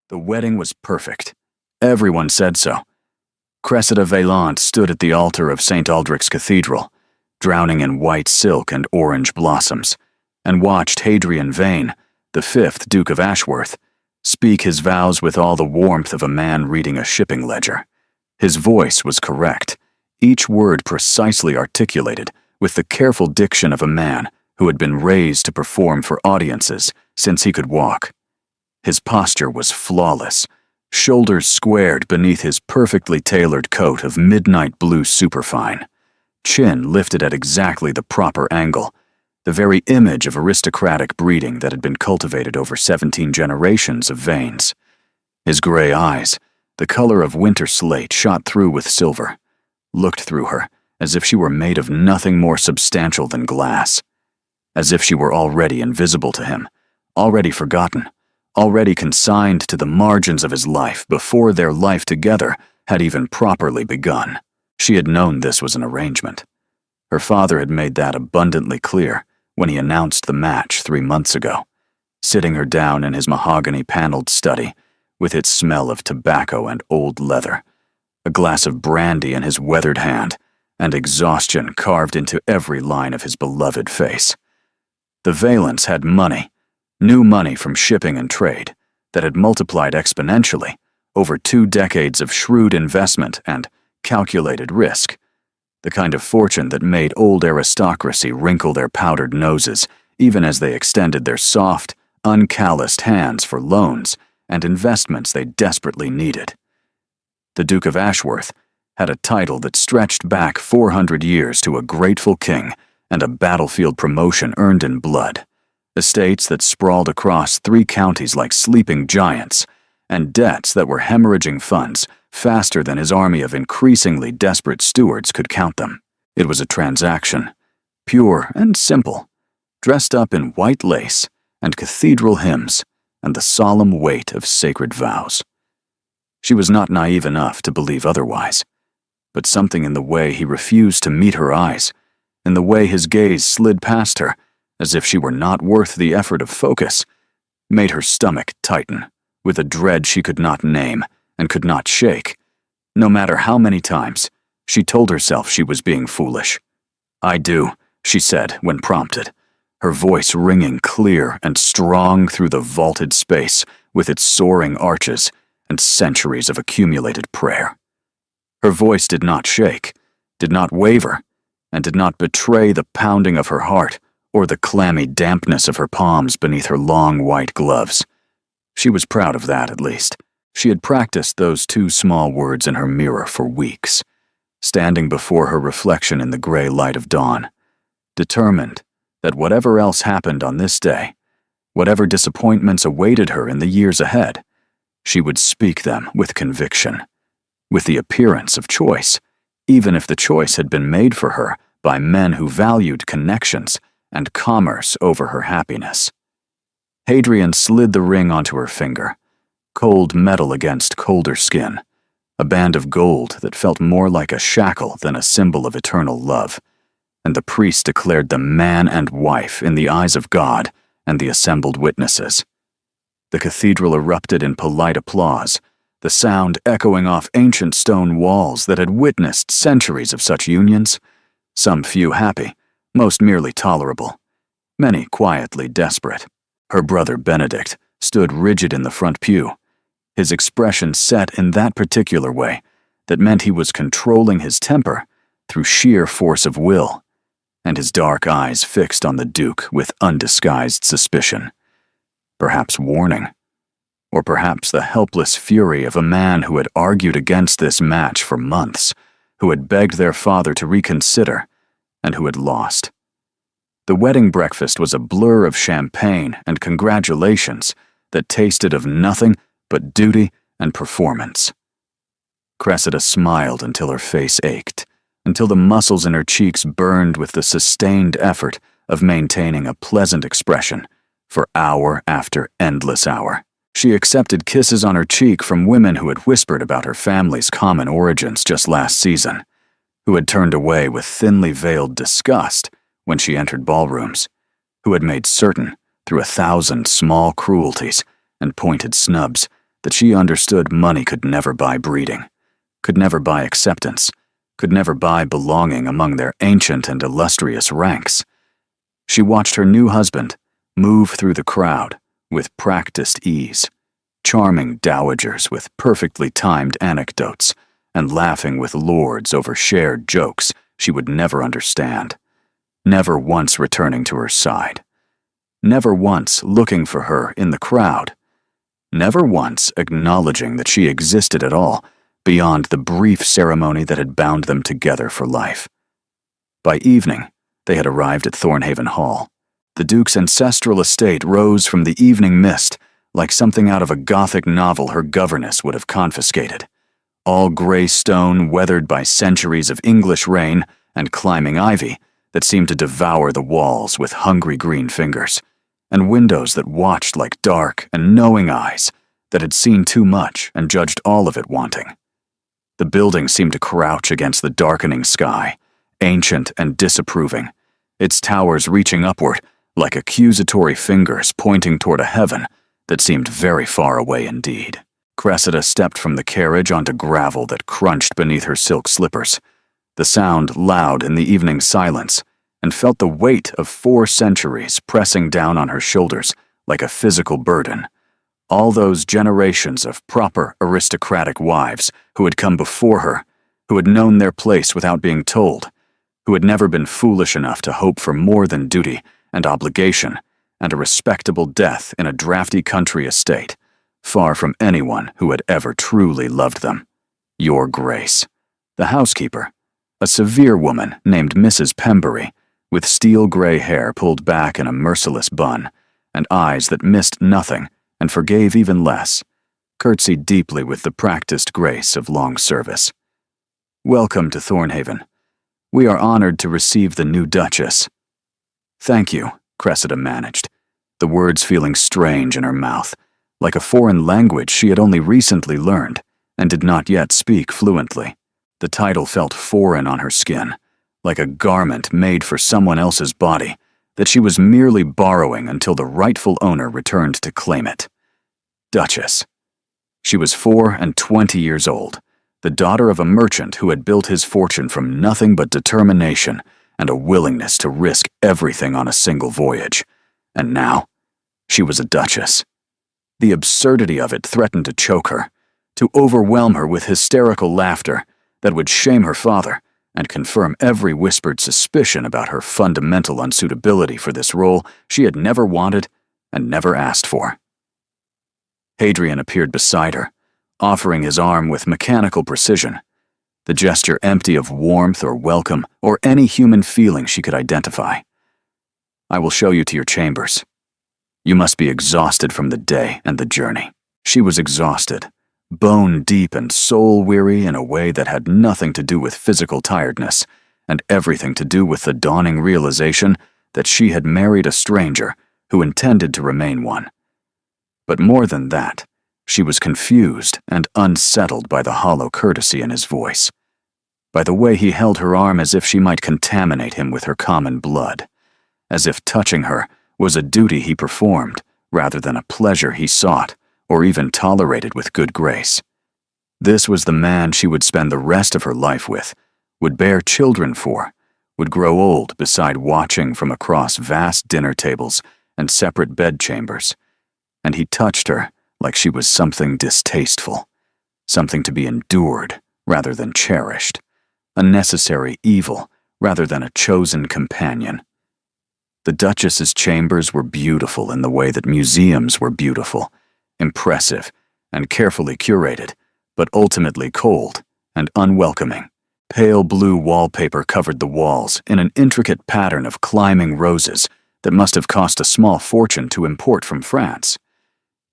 The wedding was perfect. Everyone said so. Cressida Vaillant stood at the altar of St. Aldrich's Cathedral, drowning in white silk and orange blossoms, and watched Hadrian Vane, the 5th Duke of Ashworth, speak his vows with all the warmth of a man reading a shipping ledger. His voice was correct, each word precisely articulated, with the careful diction of a man who had been raised to perform for audiences since he could walk. His posture was flawless, shoulders squared beneath his perfectly tailored coat of midnight blue superfine, chin lifted at exactly the proper angle, the very image of aristocratic breeding that had been cultivated over 17 generations of Vanes. His gray eyes, the color of winter slate shot through with silver, looked through her as if she were made of nothing more substantial than glass, as if she were already invisible to him, already forgotten, already consigned to the margins of his life before their life together had even properly begun. She had known this was an arrangement. Her father had made that abundantly clear when he announced the match 3 months ago, sitting her down in his mahogany-paneled study with its smell of tobacco and old leather, a glass of brandy in his weathered hand, and exhaustion carved into every line of his beloved face. The Vaillants had money, new money from shipping and trade, that had multiplied exponentially over 2 decades of shrewd investment and calculated risk, the kind of fortune that made old aristocracy wrinkle their powdered noses even as they extended their soft, uncalloused hands for loans and investments they desperately needed. The Duke of Ashworth had a title that stretched back 400 years to a grateful king and a battlefield promotion earned in blood, estates that sprawled across 3 counties like sleeping giants, and debts that were hemorrhaging funds faster than his army of increasingly desperate stewards could count them. It was a transaction, pure and simple, dressed up in white lace and cathedral hymns and the solemn weight of sacred vows. She was not naive enough to believe otherwise, but something in the way he refused to meet her eyes, in the way his gaze slid past her, as if she were not worth the effort of focus, made her stomach tighten with a dread she could not name and could not shake, no matter how many times she told herself she was being foolish. "I do," she said when prompted, her voice ringing clear and strong through the vaulted space with its soaring arches and centuries of accumulated prayer. Her voice did not shake, did not waver, and did not betray the pounding of her heart or the clammy dampness of her palms beneath her long white gloves. She was proud of that, at least. She had practiced those 2 small words in her mirror for weeks, standing before her reflection in the gray light of dawn, determined that whatever else happened on this day, whatever disappointments awaited her in the years ahead, she would speak them with conviction, with the appearance of choice, even if the choice had been made for her by men who valued connections and commerce over her happiness. Hadrian slid the ring onto her finger, cold metal against colder skin, a band of gold that felt more like a shackle than a symbol of eternal love, and the priest declared them man and wife in the eyes of God and the assembled witnesses. The cathedral erupted in polite applause, the sound echoing off ancient stone walls that had witnessed centuries of such unions, some few happy, most merely tolerable, many quietly desperate. Her brother Benedict stood rigid in the front pew, his expression set in that particular way that meant he was controlling his temper through sheer force of will, and his dark eyes fixed on the Duke with undisguised suspicion, perhaps warning, or perhaps the helpless fury of a man who had argued against this match for months, who had begged their father to reconsider, and who had lost. The wedding breakfast was a blur of champagne and congratulations that tasted of nothing but duty and performance. Cressida smiled until her face ached, until the muscles in her cheeks burned with the sustained effort of maintaining a pleasant expression for hour after endless hour. She accepted kisses on her cheek from women who had whispered about her family's common origins just last season, who had turned away with thinly veiled disgust when she entered ballrooms, who had made certain, through 1,000 small cruelties and pointed snubs, that she understood money could never buy breeding, could never buy acceptance, could never buy belonging among their ancient and illustrious ranks. She watched her new husband move through the crowd with practiced ease, charming dowagers with perfectly timed anecdotes, and laughing with lords over shared jokes she would never understand, never once returning to her side, never once looking for her in the crowd, never once acknowledging that she existed at all beyond the brief ceremony that had bound them together for life. By evening, they had arrived at Thornhaven Hall. The Duke's ancestral estate rose from the evening mist like something out of a Gothic novel her governess would have confiscated. All gray stone weathered by centuries of English rain and climbing ivy that seemed to devour the walls with hungry green fingers, and windows that watched like dark and knowing eyes that had seen too much and judged all of it wanting. The building seemed to crouch against the darkening sky, ancient and disapproving, its towers reaching upward like accusatory fingers pointing toward a heaven that seemed very far away indeed. Cressida stepped from the carriage onto gravel that crunched beneath her silk slippers, the sound loud in the evening silence, and felt the weight of 4 centuries pressing down on her shoulders like a physical burden. All those generations of proper aristocratic wives who had come before her, who had known their place without being told, who had never been foolish enough to hope for more than duty and obligation and a respectable death in a drafty country estate, far from anyone who had ever truly loved them. Your Grace. The housekeeper, a severe woman named Mrs. Pembury, with steel-gray hair pulled back in a merciless bun, and eyes that missed nothing and forgave even less, curtsied deeply with the practiced grace of long service. Welcome to Thornhaven. We are honored to receive the new Duchess. Thank you, Cressida managed, the words feeling strange in her mouth, like a foreign language she had only recently learned and did not yet speak fluently. The title felt foreign on her skin, like a garment made for someone else's body that she was merely borrowing until the rightful owner returned to claim it. Duchess. She was 24 years old, the daughter of a merchant who had built his fortune from nothing but determination and a willingness to risk everything on a single voyage. And now, she was a duchess. The absurdity of it threatened to choke her, to overwhelm her with hysterical laughter that would shame her father and confirm every whispered suspicion about her fundamental unsuitability for this role she had never wanted and never asked for. Hadrian appeared beside her, offering his arm with mechanical precision, the gesture empty of warmth or welcome or any human feeling she could identify. I will show you to your chambers. You must be exhausted from the day and the journey. She was exhausted, bone deep and soul weary in a way that had nothing to do with physical tiredness and everything to do with the dawning realization that she had married a stranger who intended to remain one. But more than that, she was confused and unsettled by the hollow courtesy in his voice, by the way he held her arm as if she might contaminate him with her common blood, as if touching her was a duty he performed rather than a pleasure he sought or even tolerated with good grace. This was the man she would spend the rest of her life with, would bear children for, would grow old beside watching from across vast dinner tables and separate bedchambers, and he touched her like she was something distasteful, something to be endured rather than cherished, a necessary evil rather than a chosen companion. The Duchess's chambers were beautiful in the way that museums were beautiful, impressive and carefully curated, but ultimately cold and unwelcoming. Pale blue wallpaper covered the walls in an intricate pattern of climbing roses that must have cost a small fortune to import from France.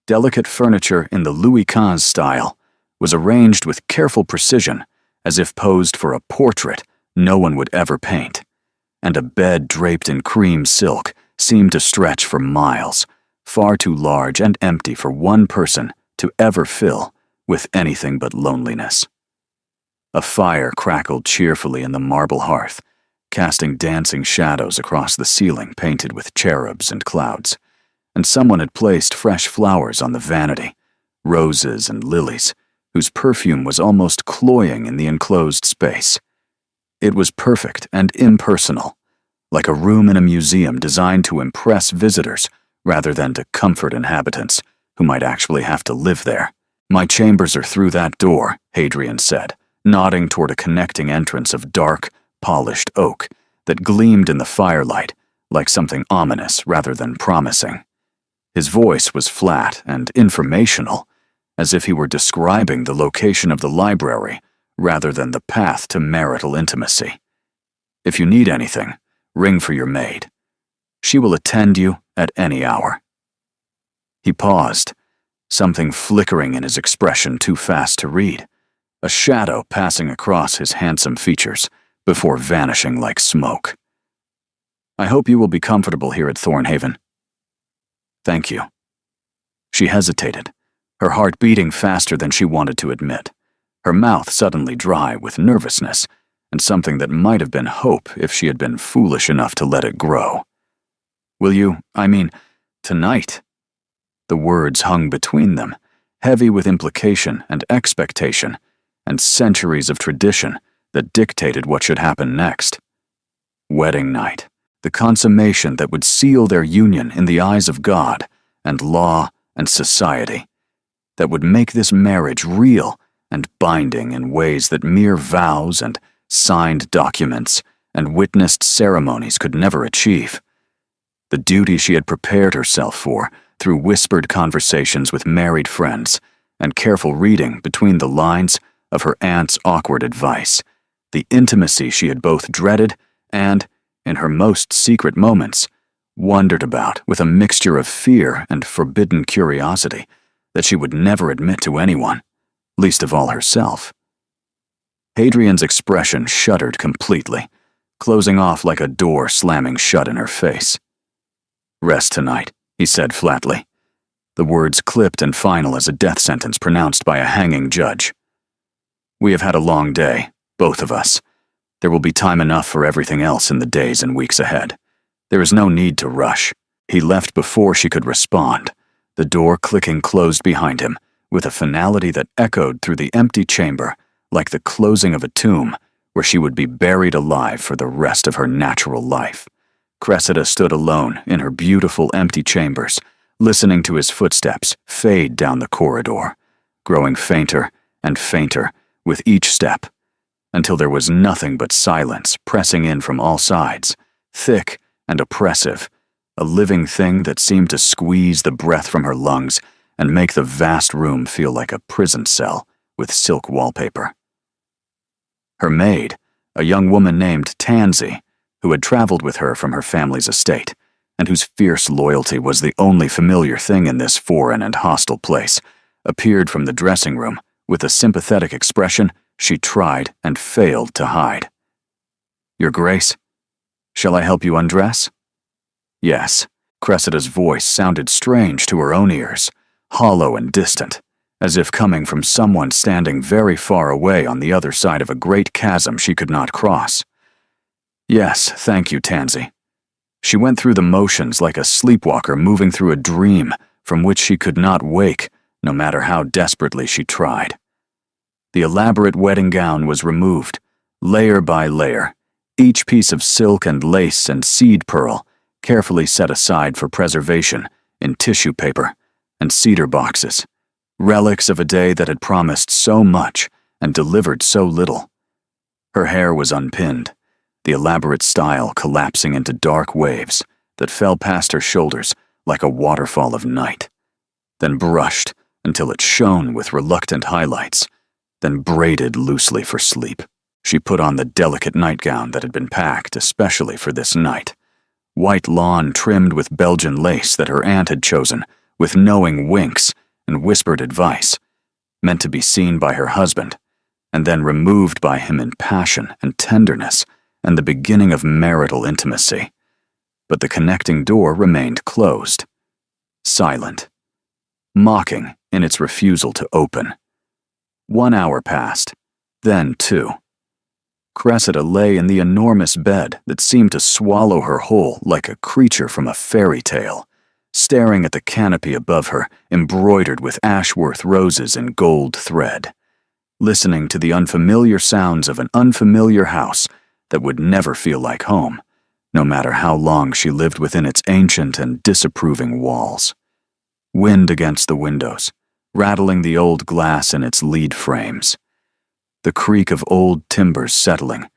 Delicate furniture in the Louis XV style was arranged with careful precision, as if posed for a portrait no one would ever paint, and a bed draped in cream silk seemed to stretch for miles, far too large and empty for one person to ever fill with anything but loneliness. A fire crackled cheerfully in the marble hearth, casting dancing shadows across the ceiling painted with cherubs and clouds, and someone had placed fresh flowers on the vanity, roses and lilies, whose perfume was almost cloying in the enclosed space. It was perfect and impersonal, like a room in a museum designed to impress visitors rather than to comfort inhabitants who might actually have to live there. "My chambers are through that door," Hadrian said, nodding toward a connecting entrance of dark, polished oak that gleamed in the firelight like something ominous rather than promising. His voice was flat and informational, as if he were describing the location of the library rather than the path to marital intimacy. "If you need anything, ring for your maid. She will attend you at any hour." He paused, something flickering in his expression too fast to read, a shadow passing across his handsome features before vanishing like smoke. "I hope you will be comfortable here at Thornhaven." "Thank you." She hesitated, her heart beating faster than she wanted to admit, her mouth suddenly dry with nervousness and something that might have been hope if she had been foolish enough to let it grow. "Will you, tonight?" The words hung between them, heavy with implication and expectation, and centuries of tradition that dictated what should happen next. Wedding night, the consummation that would seal their union in the eyes of God and law and society, that would make this marriage real and binding in ways that mere vows and signed documents and witnessed ceremonies could never achieve. The duty she had prepared herself for through whispered conversations with married friends and careful reading between the lines of her aunt's awkward advice, the intimacy she had both dreaded and, in her most secret moments, wondered about with a mixture of fear and forbidden curiosity that she would never admit to anyone, least of all herself. Hadrian's expression shuddered completely, closing off like a door slamming shut in her face. "Rest tonight," he said flatly, the words clipped and final as a death sentence pronounced by a hanging judge. "We have had a long day, both of us. There will be time enough for everything else in the days and weeks ahead. There is no need to rush." He left before she could respond, the door clicking closed behind him, with a finality that echoed through the empty chamber like the closing of a tomb where she would be buried alive for the rest of her natural life. Cressida stood alone in her beautiful empty chambers, listening to his footsteps fade down the corridor, growing fainter and fainter with each step, until there was nothing but silence pressing in from all sides, thick and oppressive, a living thing that seemed to squeeze the breath from her lungs and make the vast room feel like a prison cell with silk wallpaper. Her maid, a young woman named Tansy, who had traveled with her from her family's estate, and whose fierce loyalty was the only familiar thing in this foreign and hostile place, appeared from the dressing room with a sympathetic expression she tried and failed to hide. "Your Grace, shall I help you undress?" "Yes." Cressida's voice sounded strange to her own ears, hollow and distant, as if coming from someone standing very far away on the other side of a great chasm she could not cross. "Yes, thank you, Tansy." She went through the motions like a sleepwalker moving through a dream from which she could not wake, no matter how desperately she tried. The elaborate wedding gown was removed, layer by layer, each piece of silk and lace and seed pearl carefully set aside for preservation in tissue paper and cedar boxes, relics of a day that had promised so much and delivered so little. Her hair was unpinned, the elaborate style collapsing into dark waves that fell past her shoulders like a waterfall of night, then brushed until it shone with reluctant highlights, then braided loosely for sleep. She put on the delicate nightgown that had been packed especially for this night, white lawn trimmed with Belgian lace that her aunt had chosen with knowing winks and whispered advice, meant to be seen by her husband, and then removed by him in passion and tenderness and the beginning of marital intimacy. But the connecting door remained closed, silent, mocking in its refusal to open. 1 hour passed, then 2. Cressida lay in the enormous bed that seemed to swallow her whole like a creature from a fairy tale, staring at the canopy above her, embroidered with Ashworth roses and gold thread, listening to the unfamiliar sounds of an unfamiliar house that would never feel like home, no matter how long she lived within its ancient and disapproving walls. Wind against the windows, rattling the old glass in its lead frames. The creak of old timbers settling,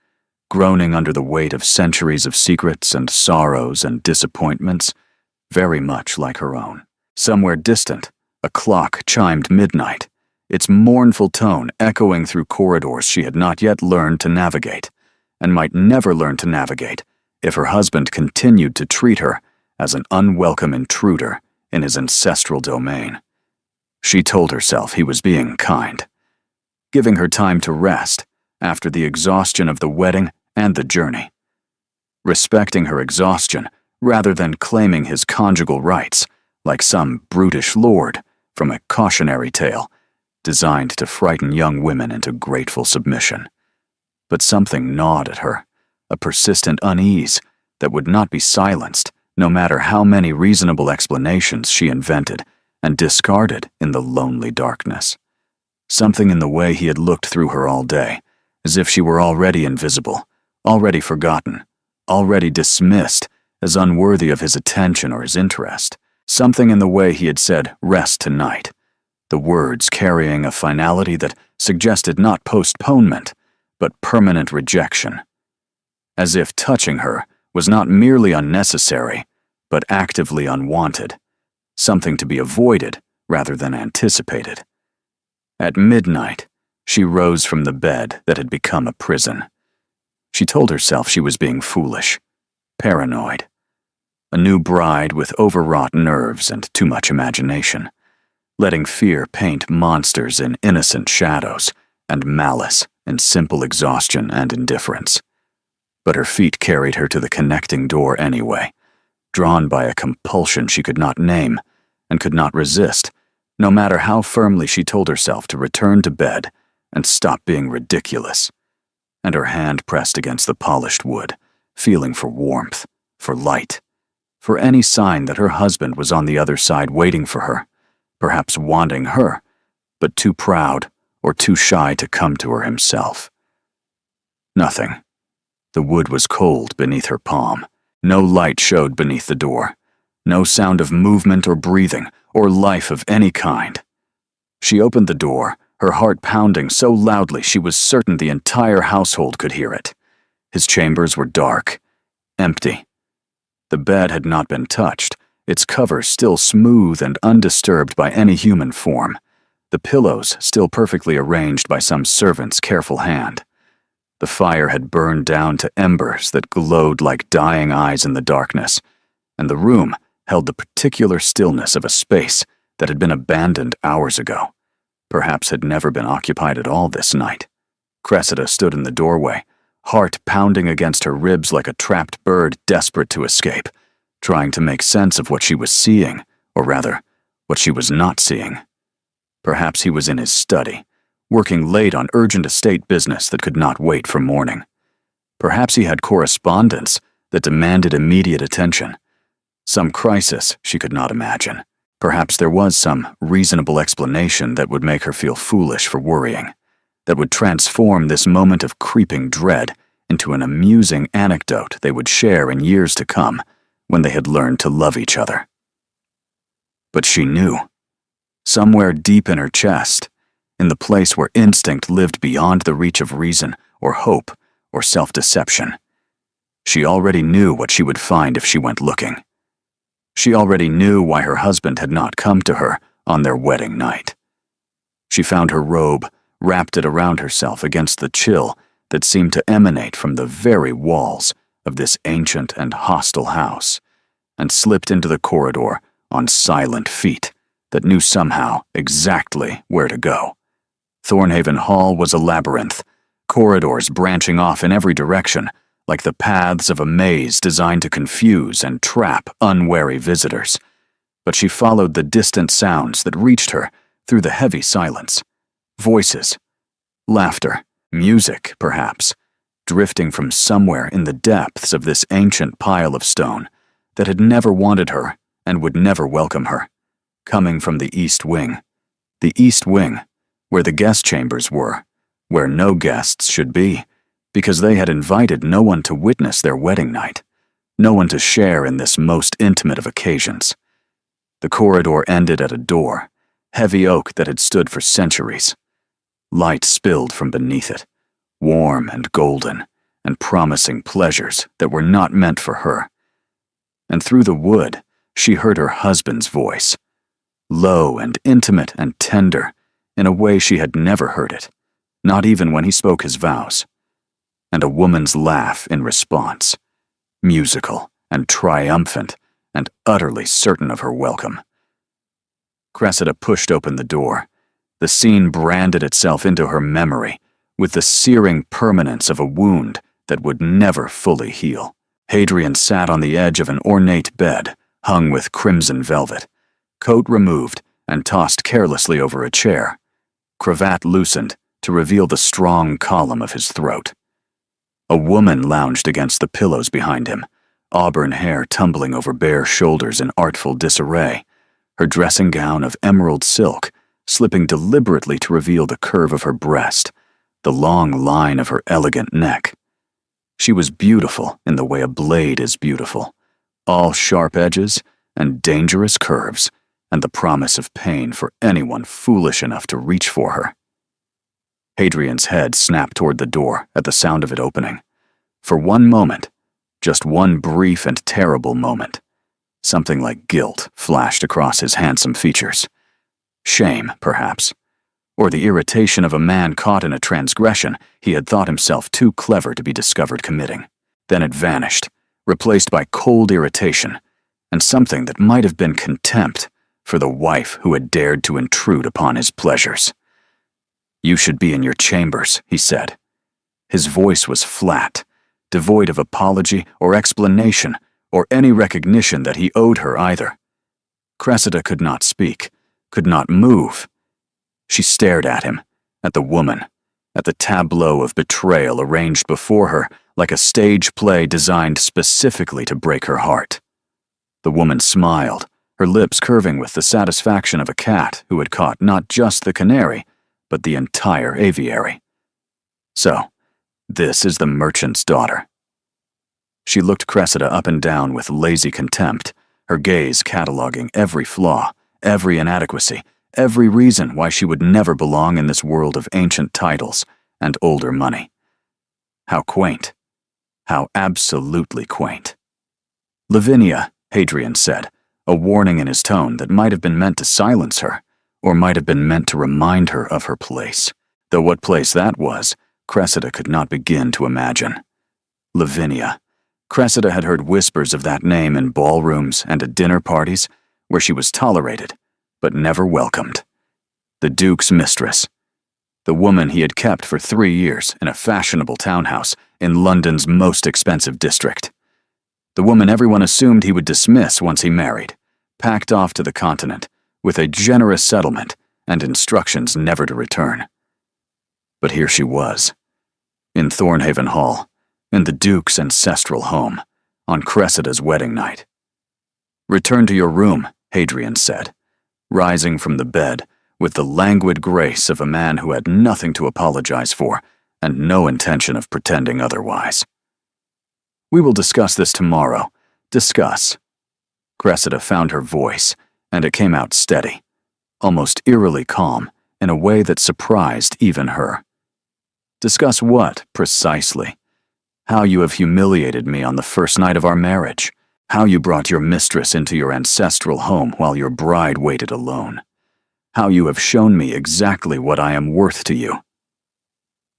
groaning under the weight of centuries of secrets and sorrows and disappointments, very much like her own. Somewhere distant, a clock chimed midnight, its mournful tone echoing through corridors she had not yet learned to navigate, and might never learn to navigate if her husband continued to treat her as an unwelcome intruder in his ancestral domain. She told herself he was being kind, giving her time to rest after the exhaustion of the wedding and the journey, respecting her exhaustion rather than claiming his conjugal rights like some brutish lord from a cautionary tale designed to frighten young women into grateful submission. But something gnawed at her, a persistent unease that would not be silenced no matter how many reasonable explanations she invented and discarded in the lonely darkness. Something in the way he had looked through her all day, as if she were already invisible, already forgotten, already dismissed as unworthy of his attention or his interest. Something in the way he had said, "Rest tonight," the words carrying a finality that suggested not postponement, but permanent rejection. As if touching her was not merely unnecessary, but actively unwanted, something to be avoided rather than anticipated. At midnight, she rose from the bed that had become a prison. She told herself she was being foolish, paranoid, a new bride with overwrought nerves and too much imagination, letting fear paint monsters in innocent shadows and malice in simple exhaustion and indifference. But her feet carried her to the connecting door anyway, drawn by a compulsion she could not name and could not resist, no matter how firmly she told herself to return to bed and stop being ridiculous. And her hand pressed against the polished wood, feeling for warmth, for light, for any sign that her husband was on the other side waiting for her, perhaps wanting her, but too proud or too shy to come to her himself. Nothing. The wood was cold beneath her palm. No light showed beneath the door. No sound of movement or breathing or life of any kind. She opened the door, her heart pounding so loudly she was certain the entire household could hear it. His chambers were dark, empty. The bed had not been touched, its covers still smooth and undisturbed by any human form, the pillows still perfectly arranged by some servant's careful hand. The fire had burned down to embers that glowed like dying eyes in the darkness, and the room held the particular stillness of a space that had been abandoned hours ago, perhaps had never been occupied at all this night. Cressida stood in the doorway, heart pounding against her ribs like a trapped bird desperate to escape, trying to make sense of what she was seeing, or rather, what she was not seeing. Perhaps he was in his study, working late on urgent estate business that could not wait for morning. Perhaps he had correspondence that demanded immediate attention. Some crisis she could not imagine. Perhaps there was some reasonable explanation that would make her feel foolish for worrying, that would transform this moment of creeping dread into an amusing anecdote they would share in years to come when they had learned to love each other. But she knew. Somewhere deep in her chest, in the place where instinct lived beyond the reach of reason or hope or self-deception, she already knew what she would find if she went looking. She already knew why her husband had not come to her on their wedding night. She found her robe, wrapped it around herself against the chill that seemed to emanate from the very walls of this ancient and hostile house, and slipped into the corridor on silent feet that knew somehow exactly where to go. Thornhaven Hall was a labyrinth, corridors branching off in every direction, like the paths of a maze designed to confuse and trap unwary visitors. But she followed the distant sounds that reached her through the heavy silence. Voices, laughter, music, perhaps, drifting from somewhere in the depths of this ancient pile of stone that had never wanted her and would never welcome her, coming from the East Wing. The East Wing, where the guest chambers were, where no guests should be, because they had invited no one to witness their wedding night, no one to share in this most intimate of occasions. The corridor ended at a door, heavy oak that had stood for centuries. Light spilled from beneath it, warm and golden, and promising pleasures that were not meant for her. And through the wood, she heard her husband's voice, low and intimate and tender, in a way she had never heard it, not even when he spoke his vows. And a woman's laugh in response, musical and triumphant and utterly certain of her welcome. Cressida pushed open the door. The scene branded itself into her memory with the searing permanence of a wound that would never fully heal. Hadrian sat on the edge of an ornate bed hung with crimson velvet, coat removed and tossed carelessly over a chair, cravat loosened to reveal the strong column of his throat. A woman lounged against the pillows behind him, auburn hair tumbling over bare shoulders in artful disarray, her dressing gown of emerald silk slipping deliberately to reveal the curve of her breast, the long line of her elegant neck. She was beautiful in the way a blade is beautiful, all sharp edges and dangerous curves, and the promise of pain for anyone foolish enough to reach for her. Hadrian's head snapped toward the door at the sound of it opening. For one moment, just one brief and terrible moment, something like guilt flashed across his handsome features. Shame, perhaps, or the irritation of a man caught in a transgression he had thought himself too clever to be discovered committing. Then it vanished, replaced by cold irritation, and something that might have been contempt for the wife who had dared to intrude upon his pleasures. "You should be in your chambers," he said. His voice was flat, devoid of apology or explanation or any recognition that he owed her either. Cressida could not speak, could not move. She stared at him, at the woman, at the tableau of betrayal arranged before her like a stage play designed specifically to break her heart. The woman smiled, her lips curving with the satisfaction of a cat who had caught not just the canary, but the entire aviary. "So, this is the merchant's daughter." She looked Cressida up and down with lazy contempt, her gaze cataloging every flaw, every inadequacy, every reason why she would never belong in this world of ancient titles and older money. How quaint. How absolutely quaint. "Lavinia," Hadrian said, a warning in his tone that might have been meant to silence her, or might have been meant to remind her of her place, though what place that was, Cressida could not begin to imagine. Lavinia. Cressida had heard whispers of that name in ballrooms and at dinner parties, where she was tolerated, but never welcomed. The Duke's mistress. The woman he had kept for 3 years in a fashionable townhouse in London's most expensive district. The woman everyone assumed he would dismiss once he married, packed off to the continent, with a generous settlement and instructions never to return. But here she was, in Thornhaven Hall, in the Duke's ancestral home, on Cressida's wedding night. "Return to your room," Hadrian said, rising from the bed with the languid grace of a man who had nothing to apologize for and no intention of pretending otherwise. "We will discuss this tomorrow. Discuss." Cressida found her voice, and it came out steady, almost eerily calm, in a way that surprised even her. "Discuss what, precisely? How you have humiliated me on the first night of our marriage. How you brought your mistress into your ancestral home while your bride waited alone. How you have shown me exactly what I am worth to you."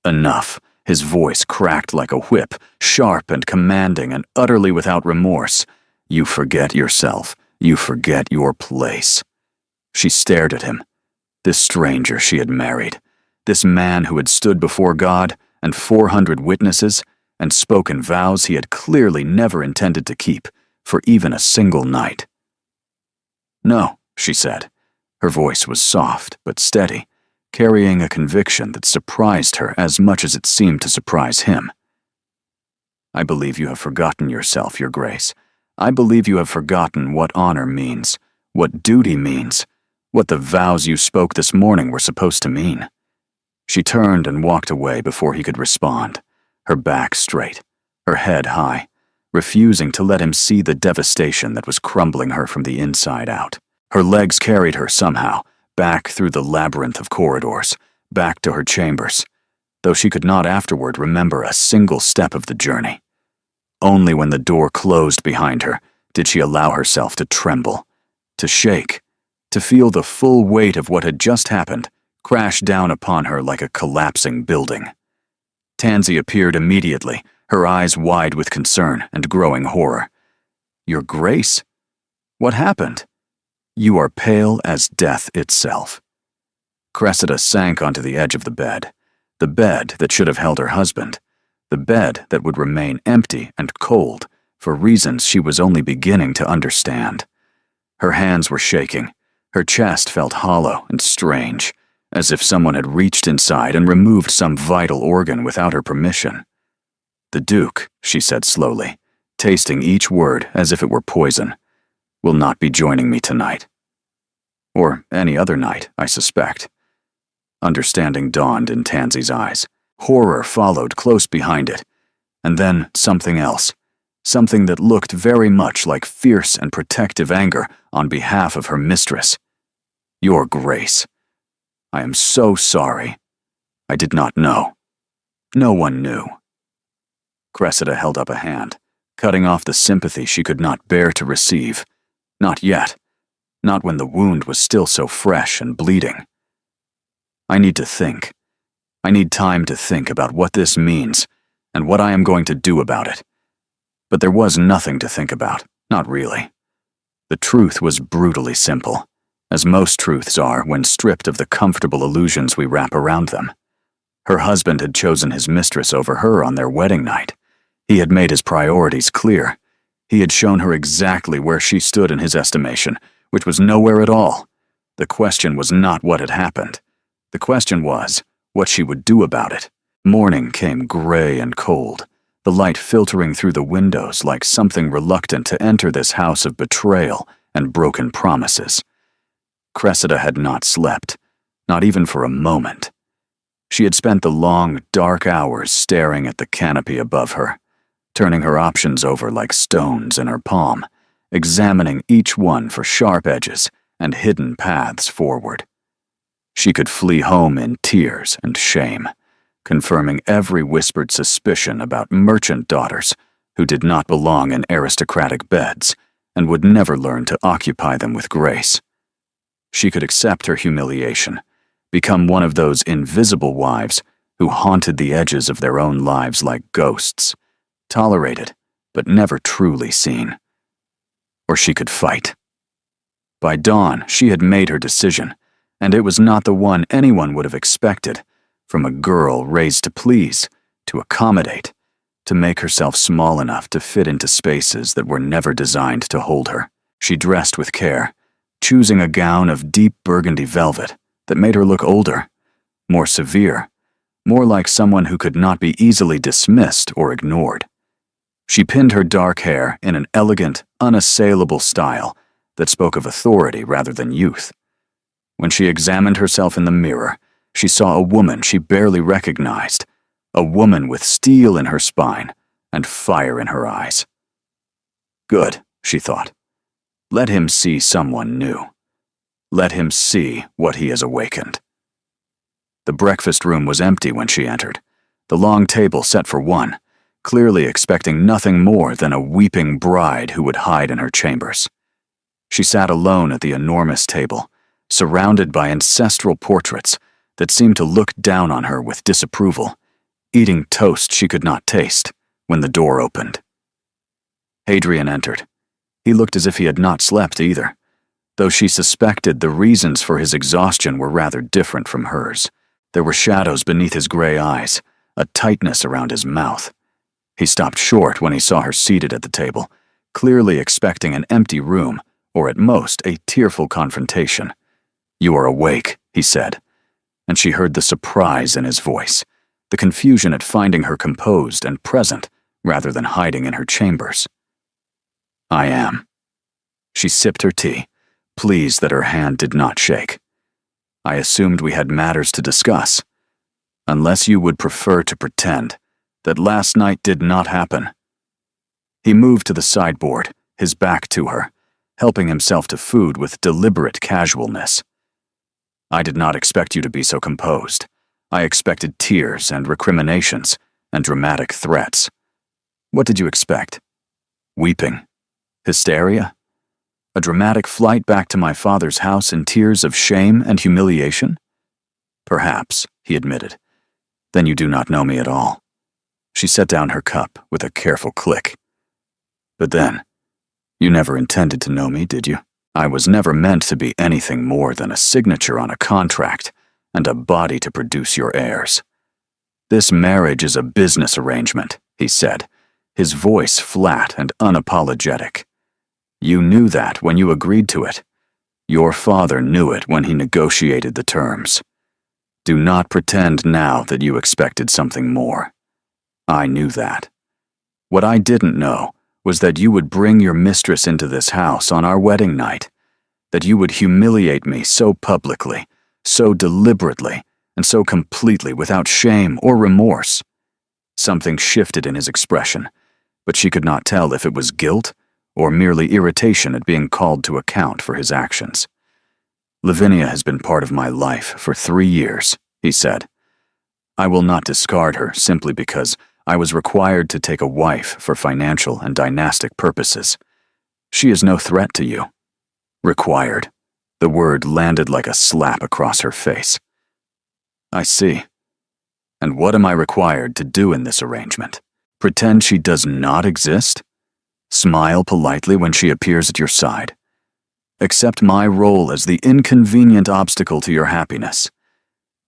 Enough. His voice cracked like a whip, sharp and commanding and utterly without remorse. "You forget yourself. You forget your place." She stared at him. This stranger she had married. This man who had stood before God and 400 witnesses and spoken vows he had clearly never intended to keep for even a single night. "No," she said. Her voice was soft but steady, carrying a conviction that surprised her as much as it seemed to surprise him. "I believe you have forgotten yourself, Your Grace. I believe you have forgotten what honor means, what duty means, what the vows you spoke this morning were supposed to mean." She turned and walked away before he could respond, her back straight, her head high, refusing to let him see the devastation that was crumbling her from the inside out. Her legs carried her somehow, back through the labyrinth of corridors, back to her chambers, though she could not afterward remember a single step of the journey. Only when the door closed behind her did she allow herself to tremble, to shake, to feel the full weight of what had just happened crash down upon her like a collapsing building. Tansy appeared immediately, her eyes wide with concern and growing horror. "Your Grace? What happened? You are pale as death itself." Cressida sank onto the edge of the bed that should have held her husband, the bed that would remain empty and cold for reasons she was only beginning to understand. Her hands were shaking, her chest felt hollow and strange, as if someone had reached inside and removed some vital organ without her permission. "The Duke," she said slowly, tasting each word as if it were poison, "will not be joining me tonight. Or any other night, I suspect." Understanding dawned in Tansy's eyes. Horror followed close behind it, and then something else, something that looked very much like fierce and protective anger on behalf of her mistress. "Your Grace, I am so sorry. I did not know. No one knew." Cressida held up a hand, cutting off the sympathy she could not bear to receive. Not yet. Not when the wound was still so fresh and bleeding. "I need to think. I need time to think about what this means and what I am going to do about it." But there was nothing to think about, not really. The truth was brutally simple, as most truths are when stripped of the comfortable illusions we wrap around them. Her husband had chosen his mistress over her on their wedding night. He had made his priorities clear. He had shown her exactly where she stood in his estimation, which was nowhere at all. The question was not what had happened. The question was what she would do about it. Morning came gray and cold, the light filtering through the windows like something reluctant to enter this house of betrayal and broken promises. Cressida had not slept, not even for a moment. She had spent the long, dark hours staring at the canopy above her, turning her options over like stones in her palm, examining each one for sharp edges and hidden paths forward. She could flee home in tears and shame, confirming every whispered suspicion about merchant daughters who did not belong in aristocratic beds and would never learn to occupy them with grace. She could accept her humiliation, become one of those invisible wives who haunted the edges of their own lives like ghosts, tolerated but never truly seen. Or she could fight. By dawn, she had made her decision, and it was not the one anyone would have expected, from a girl raised to please, to accommodate, to make herself small enough to fit into spaces that were never designed to hold her. She dressed with care, choosing a gown of deep burgundy velvet that made her look older, more severe, more like someone who could not be easily dismissed or ignored. She pinned her dark hair in an elegant, unassailable style that spoke of authority rather than youth. When she examined herself in the mirror, she saw a woman she barely recognized, a woman with steel in her spine and fire in her eyes. Good, she thought. Let him see someone new. Let him see what he has awakened. The breakfast room was empty when she entered, the long table set for one, clearly expecting nothing more than a weeping bride who would hide in her chambers. She sat alone at the enormous table, surrounded by ancestral portraits that seemed to look down on her with disapproval, eating toast she could not taste, when the door opened. Hadrian entered. He looked as if he had not slept either, though she suspected the reasons for his exhaustion were rather different from hers. There were shadows beneath his gray eyes, a tightness around his mouth. He stopped short when he saw her seated at the table, clearly expecting an empty room, or at most a tearful confrontation. "You are awake," he said, and she heard the surprise in his voice, the confusion at finding her composed and present rather than hiding in her chambers. I am. She sipped her tea, pleased that her hand did not shake. I assumed we had matters to discuss. Unless you would prefer to pretend that last night did not happen. He moved to the sideboard, his back to her, helping himself to food with deliberate casualness. I did not expect you to be so composed. I expected tears and recriminations and dramatic threats. What did you expect? Weeping? Hysteria? A dramatic flight back to my father's house in tears of shame and humiliation? Perhaps, he admitted. Then you do not know me at all. She set down her cup with a careful click. But then, you never intended to know me, did you? I was never meant to be anything more than a signature on a contract and a body to produce your heirs. This marriage is a business arrangement, he said, his voice flat and unapologetic. You knew that when you agreed to it. Your father knew it when he negotiated the terms. Do not pretend now that you expected something more. I knew that. What I didn't know was that you would bring your mistress into this house on our wedding night, that you would humiliate me so publicly, so deliberately, and so completely without shame or remorse. Something shifted in his expression, but she could not tell if it was guilt or merely irritation at being called to account for his actions. Lavinia has been part of my life for 3 years, he said. I will not discard her simply because I was required to take a wife for financial and dynastic purposes. She is no threat to you. Required. The word landed like a slap across her face. I see. And what am I required to do in this arrangement? Pretend she does not exist? Smile politely when she appears at your side? Accept my role as the inconvenient obstacle to your happiness?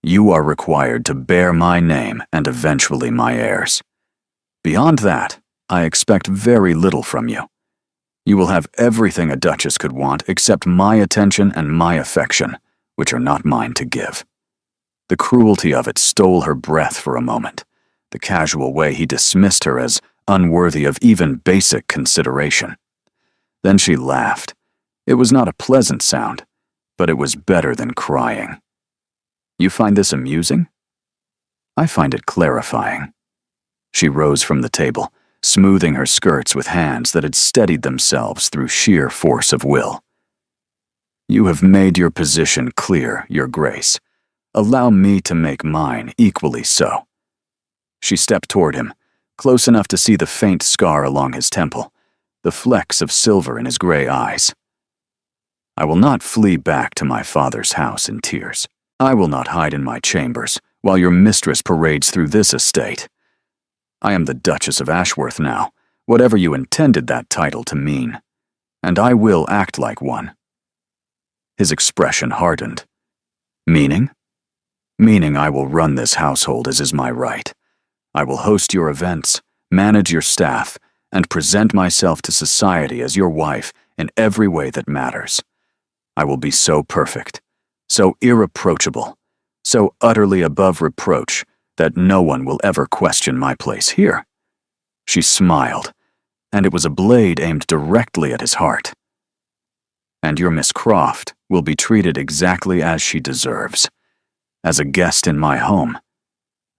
You are required to bear my name and eventually my heirs. Beyond that, I expect very little from you. You will have everything a duchess could want except my attention and my affection, which are not mine to give. The cruelty of it stole her breath for a moment, the casual way he dismissed her as unworthy of even basic consideration. Then she laughed. It was not a pleasant sound, but it was better than crying. You find this amusing? I find it clarifying. She rose from the table, smoothing her skirts with hands that had steadied themselves through sheer force of will. You have made your position clear, Your Grace. Allow me to make mine equally so. She stepped toward him, close enough to see the faint scar along his temple, the flecks of silver in his gray eyes. I will not flee back to my father's house in tears. I will not hide in my chambers while your mistress parades through this estate. I am the Duchess of Ashworth now, whatever you intended that title to mean, and I will act like one. His expression hardened. Meaning? Meaning I will run this household as is my right. I will host your events, manage your staff, and present myself to society as your wife in every way that matters. I will be so perfect, so irreproachable, so utterly above reproach that no one will ever question my place here. She smiled, and it was a blade aimed directly at his heart. And your Miss Croft will be treated exactly as she deserves, as a guest in my home,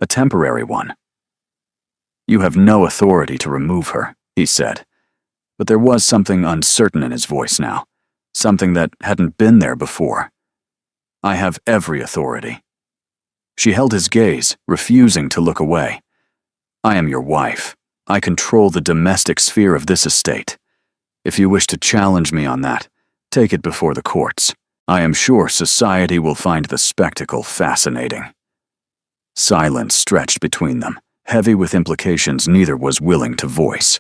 a temporary one. You have no authority to remove her, he said, but there was something uncertain in his voice now, something that hadn't been there before. I have every authority. She held his gaze, refusing to look away. I am your wife. I control the domestic sphere of this estate. If you wish to challenge me on that, take it before the courts. I am sure society will find the spectacle fascinating. Silence stretched between them, heavy with implications neither was willing to voice.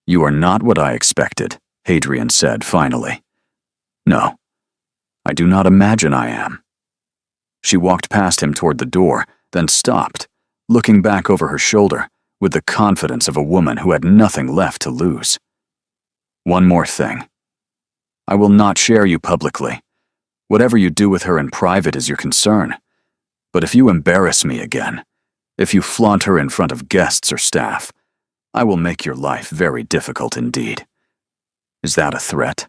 You are not what I expected, Hadrian said finally. No, I do not imagine I am. She walked past him toward the door, then stopped, looking back over her shoulder with the confidence of a woman who had nothing left to lose. One more thing. I will not share you publicly. Whatever you do with her in private is your concern. But if you embarrass me again, if you flaunt her in front of guests or staff, I will make your life very difficult indeed. Is that a threat?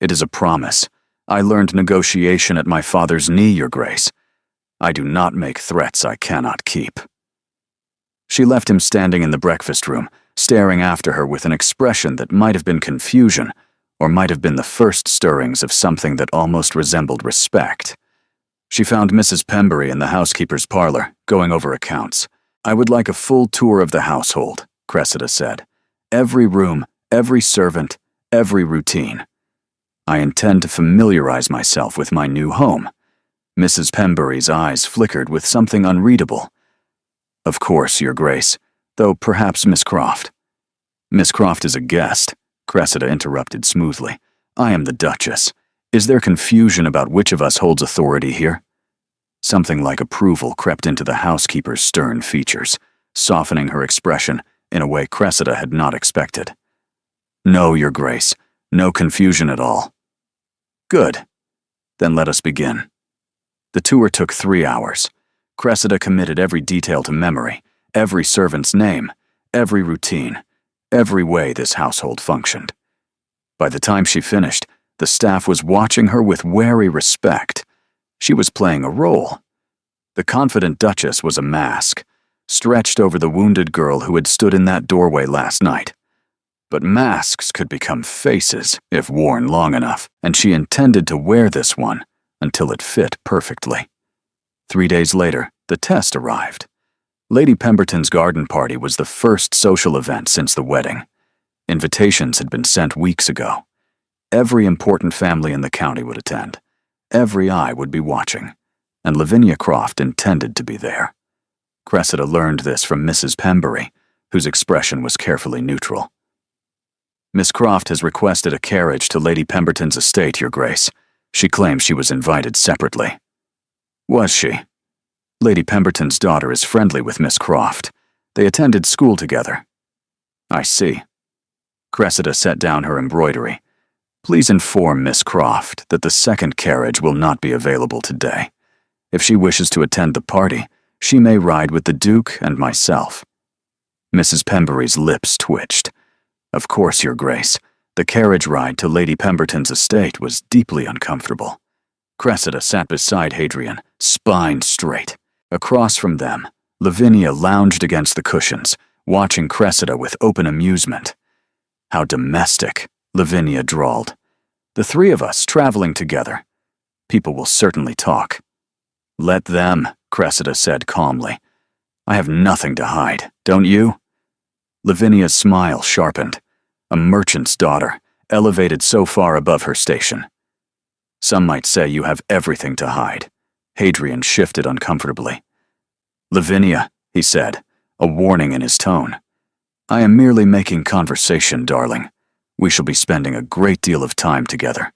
It is a promise. I learned negotiation at my father's knee, Your Grace. I do not make threats I cannot keep. She left him standing in the breakfast room, staring after her with an expression that might have been confusion, or might have been the first stirrings of something that almost resembled respect. She found Mrs. Pembury in the housekeeper's parlor, going over accounts. "I would like a full tour of the household," Cressida said. "Every room, every servant, every routine. I intend to familiarize myself with my new home." Mrs. Pembury's eyes flickered with something unreadable. "Of course, Your Grace, though perhaps Miss Croft." "Miss Croft is a guest," Cressida interrupted smoothly. "I am the Duchess. Is there confusion about which of us holds authority here?" Something like approval crept into the housekeeper's stern features, softening her expression in a way Cressida had not expected. "No, Your Grace, no confusion at all." "Good. Then let us begin." The tour took 3 hours. Cressida committed every detail to memory, every servant's name, every routine, every way this household functioned. By the time she finished, the staff was watching her with wary respect. She was playing a role. The confident Duchess was a mask, stretched over the wounded girl who had stood in that doorway last night. But masks could become faces if worn long enough, and she intended to wear this one until it fit perfectly. 3 days later, the test arrived. Lady Pemberton's garden party was the first social event since the wedding. Invitations had been sent weeks ago. Every important family in the county would attend. Every eye would be watching, and Lavinia Croft intended to be there. Cressida learned this from Mrs. Pembury, whose expression was carefully neutral. "Miss Croft has requested a carriage to Lady Pemberton's estate, Your Grace. She claims she was invited separately." "Was she?" "Lady Pemberton's daughter is friendly with Miss Croft. They attended school together." "I see." Cressida set down her embroidery. "Please inform Miss Croft that the second carriage will not be available today. If she wishes to attend the party, she may ride with the Duke and myself." Mrs. Pembury's lips twitched. "Of course, Your Grace. The carriage ride to Lady Pemberton's estate was deeply uncomfortable." Cressida sat beside Hadrian, spine straight. Across from them, Lavinia lounged against the cushions, watching Cressida with open amusement. "How domestic," Lavinia drawled. "The three of us traveling together. People will certainly talk." "Let them," Cressida said calmly. "I have nothing to hide, don't you?" Lavinia's smile sharpened. A merchant's daughter, elevated so far above her station. "Some might say you have everything to hide." Hadrian shifted uncomfortably. "Lavinia," he said, a warning in his tone. "I am merely making conversation, darling. We shall be spending a great deal of time together.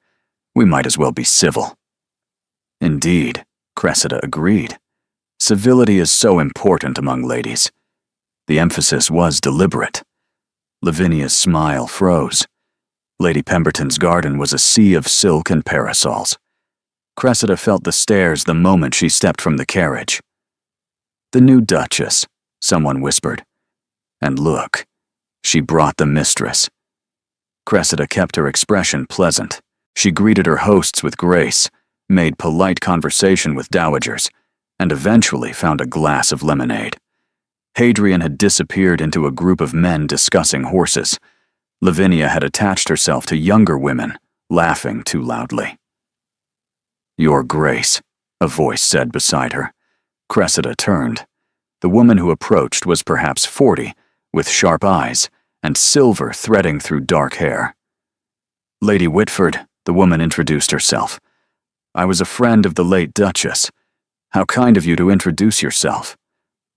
We might as well be civil." "Indeed," Cressida agreed. "Civility is so important among ladies." The emphasis was deliberate. Lavinia's smile froze. Lady Pemberton's garden was a sea of silk and parasols. Cressida felt the stares the moment she stepped from the carriage. "The new Duchess," someone whispered. "And look, she brought the Mistress." Cressida kept her expression pleasant. She greeted her hosts with grace, made polite conversation with dowagers, and eventually found a glass of lemonade. Hadrian had disappeared into a group of men discussing horses. Lavinia had attached herself to younger women, laughing too loudly. "Your Grace," a voice said beside her. Cressida turned. The woman who approached was perhaps 40, with sharp eyes and silver threading through dark hair. "Lady Whitford," the woman introduced herself. "I was a friend of the late Duchess. How kind of you to introduce yourself.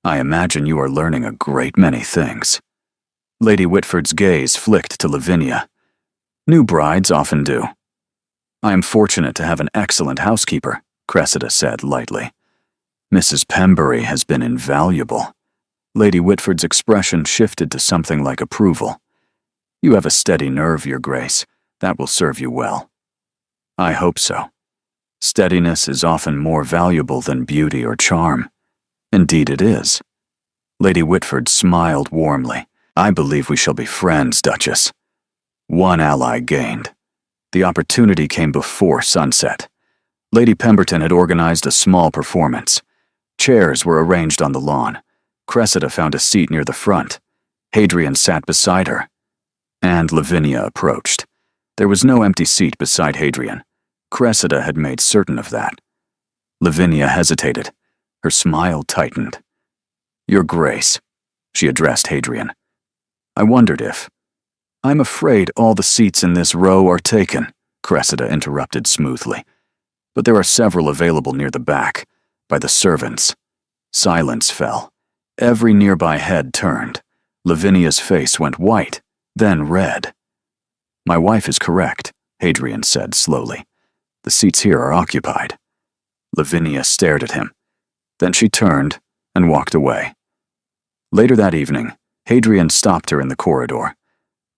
I imagine you are learning a great many things." Lady Whitford's gaze flicked to Lavinia. "New brides often do." "I am fortunate to have an excellent housekeeper," Cressida said lightly. "Mrs. Pembury has been invaluable." Lady Whitford's expression shifted to something like approval. "You have a steady nerve, Your Grace. That will serve you well." "I hope so. Steadiness is often more valuable than beauty or charm." "Indeed it is." Lady Whitford smiled warmly. "I believe we shall be friends, Duchess." One ally gained. The opportunity came before sunset. Lady Pemberton had organized a small performance. Chairs were arranged on the lawn. Cressida found a seat near the front. Hadrian sat beside her. And Lavinia approached. There was no empty seat beside Hadrian. Cressida had made certain of that. Lavinia hesitated. Her smile tightened. "Your Grace," she addressed Hadrian. "I wondered if—" "I'm afraid all the seats in this row are taken," Cressida interrupted smoothly. "But there are several available near the back, by the servants." Silence fell. Every nearby head turned. Lavinia's face went white, then red. "My wife is correct," Hadrian said slowly. "The seats here are occupied." Lavinia stared at him. Then she turned and walked away. Later that evening, Hadrian stopped her in the corridor.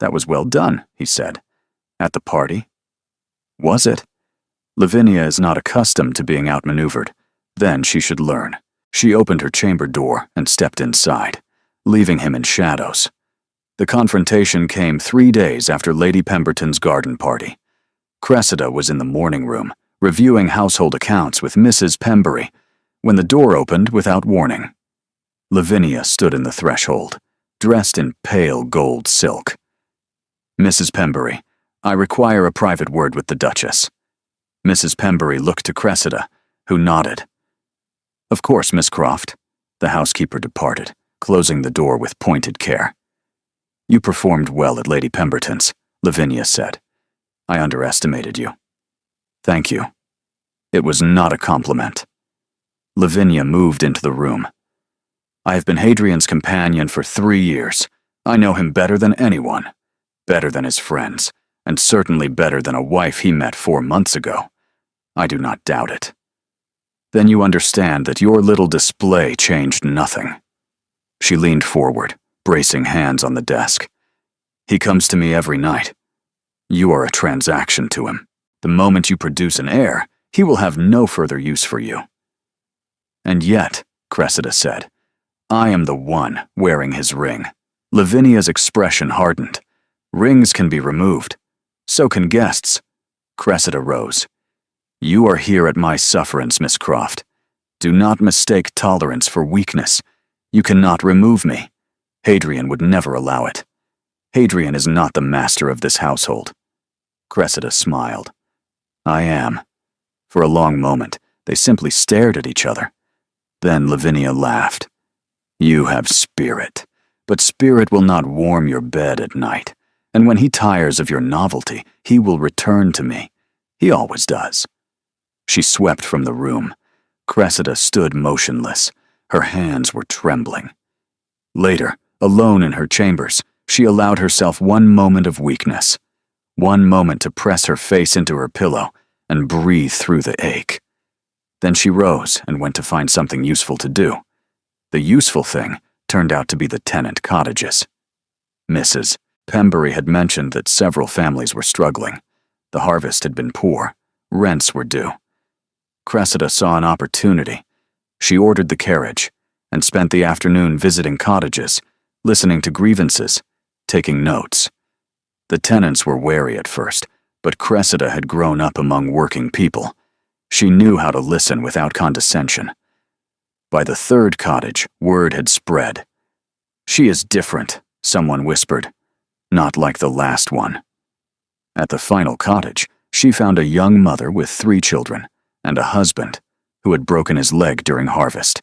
"That was well done," he said. "At the party?" "Was it?" Lavinia is not accustomed to being outmaneuvered. Then she should learn. She opened her chamber door and stepped inside, leaving him in shadows. The confrontation came 3 days after Lady Pemberton's garden party. Cressida was in the morning room, reviewing household accounts with Mrs. Pembury, when the door opened without warning. Lavinia stood in the threshold, dressed in pale gold silk. "Mrs. Pembury, I require a private word with the Duchess." Mrs. Pembury looked to Cressida, who nodded. "Of course, Miss Croft." The housekeeper departed, closing the door with pointed care. "You performed well at Lady Pemberton's," Lavinia said. "I underestimated you." "Thank you." It was not a compliment. Lavinia moved into the room. "I have been Hadrian's companion for 3 years. I know him better than anyone, better than his friends, and certainly better than a wife he met 4 months ago. I do not doubt it." "Then you understand that your little display changed nothing." She leaned forward, bracing hands on the desk. "He comes to me every night. You are a transaction to him. The moment you produce an heir, he will have no further use for you." "And yet," Cressida said, "I am the one wearing his ring." Lavinia's expression hardened. "Rings can be removed. So can guests." Cressida rose. "You are here at my sufferance, Miss Croft. Do not mistake tolerance for weakness. You cannot remove me. Hadrian would never allow it. Hadrian is not the master of this household." Cressida smiled. "I am." For a long moment, they simply stared at each other. Then Lavinia laughed. "You have spirit, but spirit will not warm your bed at night, and when he tires of your novelty, he will return to me. He always does." She swept from the room. Cressida stood motionless. Her hands were trembling. Later, alone in her chambers, she allowed herself one moment of weakness. One moment to press her face into her pillow and breathe through the ache. Then she rose and went to find something useful to do. The useful thing turned out to be the tenant cottages. Mrs. Pembury had mentioned that several families were struggling. The harvest had been poor. Rents were due. Cressida saw an opportunity. She ordered the carriage and spent the afternoon visiting cottages, listening to grievances, taking notes. The tenants were wary at first, but Cressida had grown up among working people. She knew how to listen without condescension. By the 3rd cottage, word had spread. "She is different," someone whispered. "Not like the last one." At the final cottage, she found a young mother with 3 children and a husband who had broken his leg during harvest.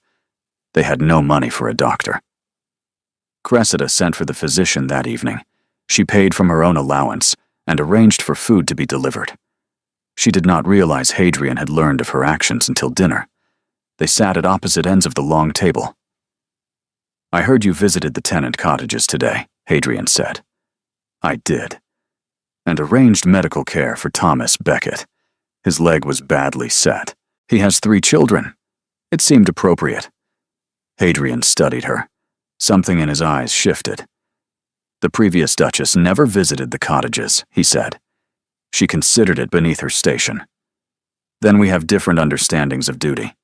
They had no money for a doctor. Cressida sent for the physician that evening. She paid from her own allowance and arranged for food to be delivered. She did not realize Hadrian had learned of her actions until dinner. They sat at opposite ends of the long table. "I heard you visited the tenant cottages today," Hadrian said. "I did. And arranged medical care for Thomas Becket. His leg was badly set. He has 3 children. It seemed appropriate." Hadrian studied her. Something in his eyes shifted. "The previous Duchess never visited the cottages," he said. "She considered it beneath her station. Then we have different understandings of duty."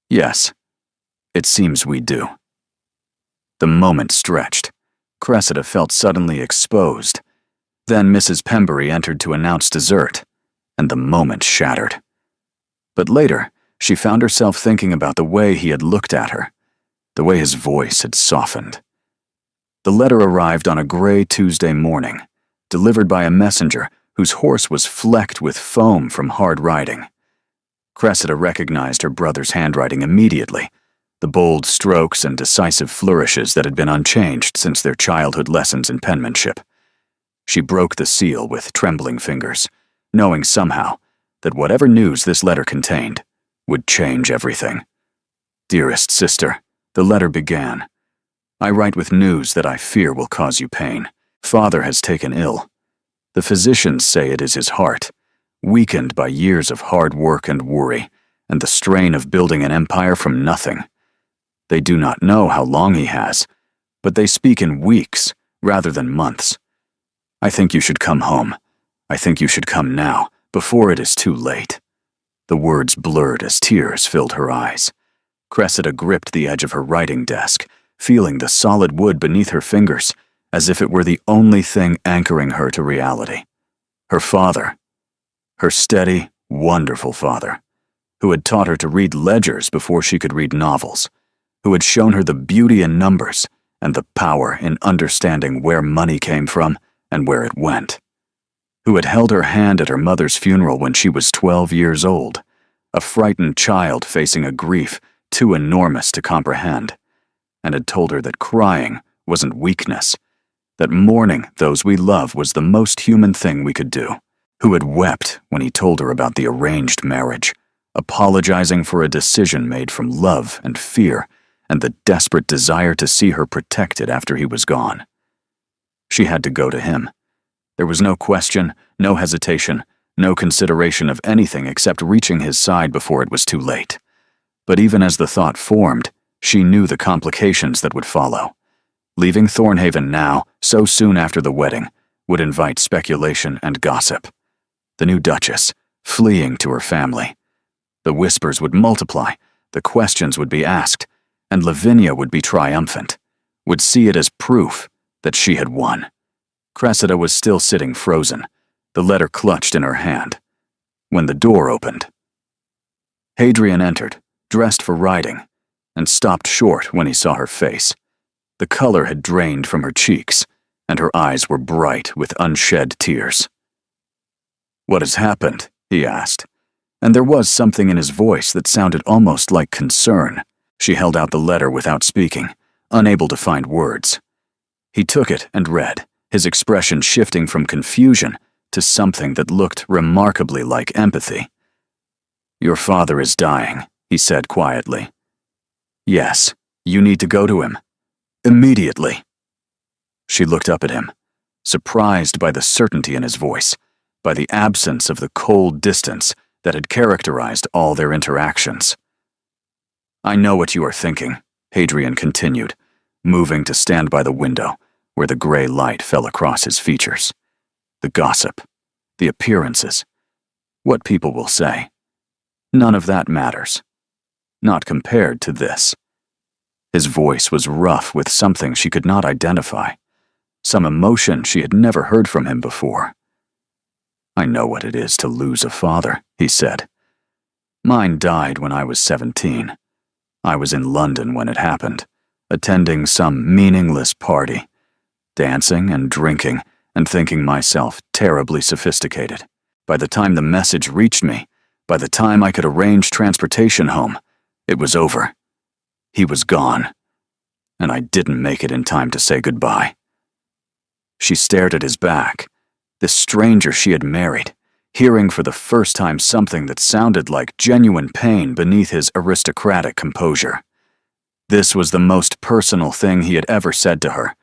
"Yes, it seems we do." The moment stretched. Cressida felt suddenly exposed. Then Mrs. Pembury entered to announce dessert, and the moment shattered. But later, she found herself thinking about the way he had looked at her, the way his voice had softened. The letter arrived on a gray Tuesday morning, delivered by a messenger whose horse was flecked with foam from hard riding. Cressida recognized her brother's handwriting immediately, the bold strokes and decisive flourishes that had been unchanged since their childhood lessons in penmanship. She broke the seal with trembling fingers, knowing somehow that whatever news this letter contained would change everything. "Dearest sister," the letter began, "I write with news that I fear will cause you pain. Father has taken ill. The physicians say it is his heart, weakened by years of hard work and worry, and the strain of building an empire from nothing. They do not know how long he has, but they speak in weeks rather than months. I think you should come home. I think you should come now, before it is too late." The words blurred as tears filled her eyes. Cressida gripped the edge of her writing desk, feeling the solid wood beneath her fingers, as if it were the only thing anchoring her to reality. Her father, her steady, wonderful father, who had taught her to read ledgers before she could read novels, who had shown her the beauty in numbers and the power in understanding where money came from and where it went, who had held her hand at her mother's funeral when she was 12 years old, a frightened child facing a grief too enormous to comprehend, and had told her that crying wasn't weakness, that mourning those we love was the most human thing we could do, who had wept when he told her about the arranged marriage, apologizing for a decision made from love and fear and the desperate desire to see her protected after he was gone. She had to go to him. There was no question, no hesitation, no consideration of anything except reaching his side before it was too late. But even as the thought formed, she knew the complications that would follow. Leaving Thornhaven now, so soon after the wedding, would invite speculation and gossip. The new Duchess, fleeing to her family. The whispers would multiply, the questions would be asked, and Lavinia would be triumphant, would see it as proof that she had won. Cressida was still sitting frozen, the letter clutched in her hand, when the door opened. Hadrian entered, dressed for riding, and stopped short when he saw her face. The color had drained from her cheeks, and her eyes were bright with unshed tears. "What has happened?" he asked, and there was something in his voice that sounded almost like concern. She held out the letter without speaking, unable to find words. He took it and read, his expression shifting from confusion to something that looked remarkably like empathy. "Your father is dying," he said quietly. "Yes, you need to go to him. Immediately." She looked up at him, surprised by the certainty in his voice, by the absence of the cold distance that had characterized all their interactions. "I know what you are thinking," Hadrian continued, moving to stand by the window, where the gray light fell across his features. "The gossip, the appearances, what people will say. None of that matters. Not compared to this." His voice was rough with something she could not identify, some emotion she had never heard from him before. "I know what it is to lose a father," he said. "Mine died when I was 17. I was in London when it happened, attending some meaningless party, dancing and drinking and thinking myself terribly sophisticated. By the time the message reached me, by the time I could arrange transportation home, it was over. He was gone, and I didn't make it in time to say goodbye." She stared at his back, this stranger she had married, hearing for the first time something that sounded like genuine pain beneath his aristocratic composure. This was the most personal thing he had ever said to her,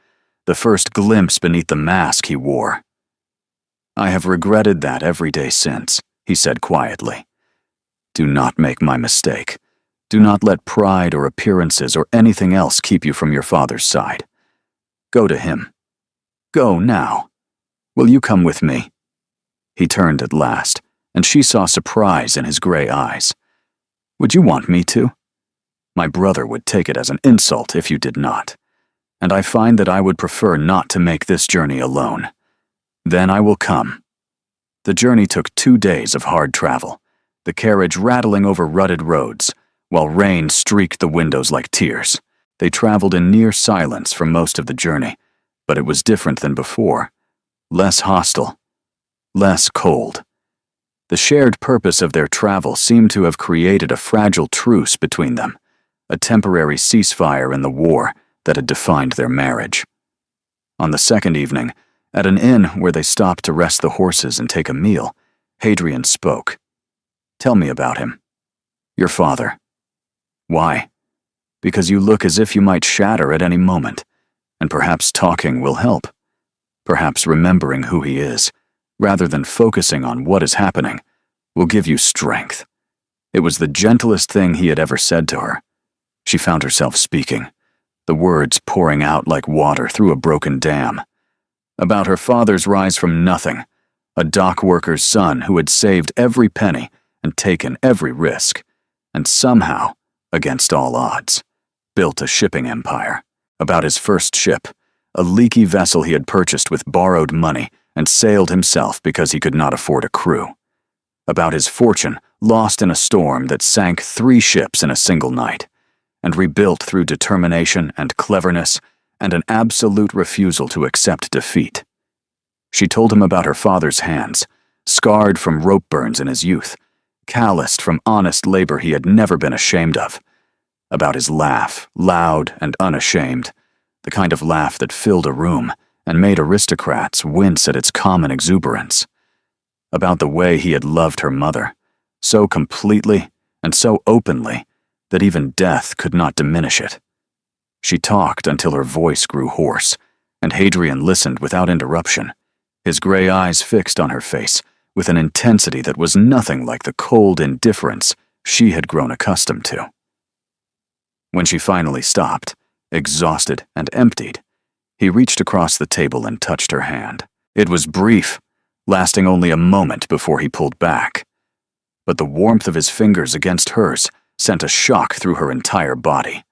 the first glimpse beneath the mask he wore. "I have regretted that every day since," he said quietly. "Do not make my mistake. Do not let pride or appearances or anything else keep you from your father's side. Go to him. Go now. Will you come with me?" He turned at last, and she saw surprise in his gray eyes. "Would you want me to? My brother would take it as an insult if you did not, and I find that I would prefer not to make this journey alone. Then I will come." The journey took 2 days of hard travel, the carriage rattling over rutted roads, while rain streaked the windows like tears. They traveled in near silence for most of the journey, but it was different than before. Less hostile, less cold. The shared purpose of their travel seemed to have created a fragile truce between them, a temporary ceasefire in the war that had defined their marriage. On the second evening, at an inn where they stopped to rest the horses and take a meal, Hadrian spoke. "Tell me about him. Your father." "Why?" "Because you look as if you might shatter at any moment, and perhaps talking will help. Perhaps remembering who he is, rather than focusing on what is happening, will give you strength." It was the gentlest thing he had ever said to her. She found herself speaking, the words pouring out like water through a broken dam. About her father's rise from nothing, a dock worker's son who had saved every penny and taken every risk, and somehow, against all odds, built a shipping empire. About his first ship, a leaky vessel he had purchased with borrowed money and sailed himself because he could not afford a crew. About his fortune lost in a storm that sank 3 ships in a single night, and rebuilt through determination and cleverness and an absolute refusal to accept defeat. She told him about her father's hands, scarred from rope burns in his youth, calloused from honest labor he had never been ashamed of. About his laugh, loud and unashamed, the kind of laugh that filled a room and made aristocrats wince at its common exuberance. About the way he had loved her mother, so completely and so openly that even death could not diminish it. She talked until her voice grew hoarse, and Hadrian listened without interruption, his gray eyes fixed on her face with an intensity that was nothing like the cold indifference she had grown accustomed to. When she finally stopped, exhausted and emptied, he reached across the table and touched her hand. It was brief, lasting only a moment before he pulled back. But the warmth of his fingers against hers sent a shock through her entire body,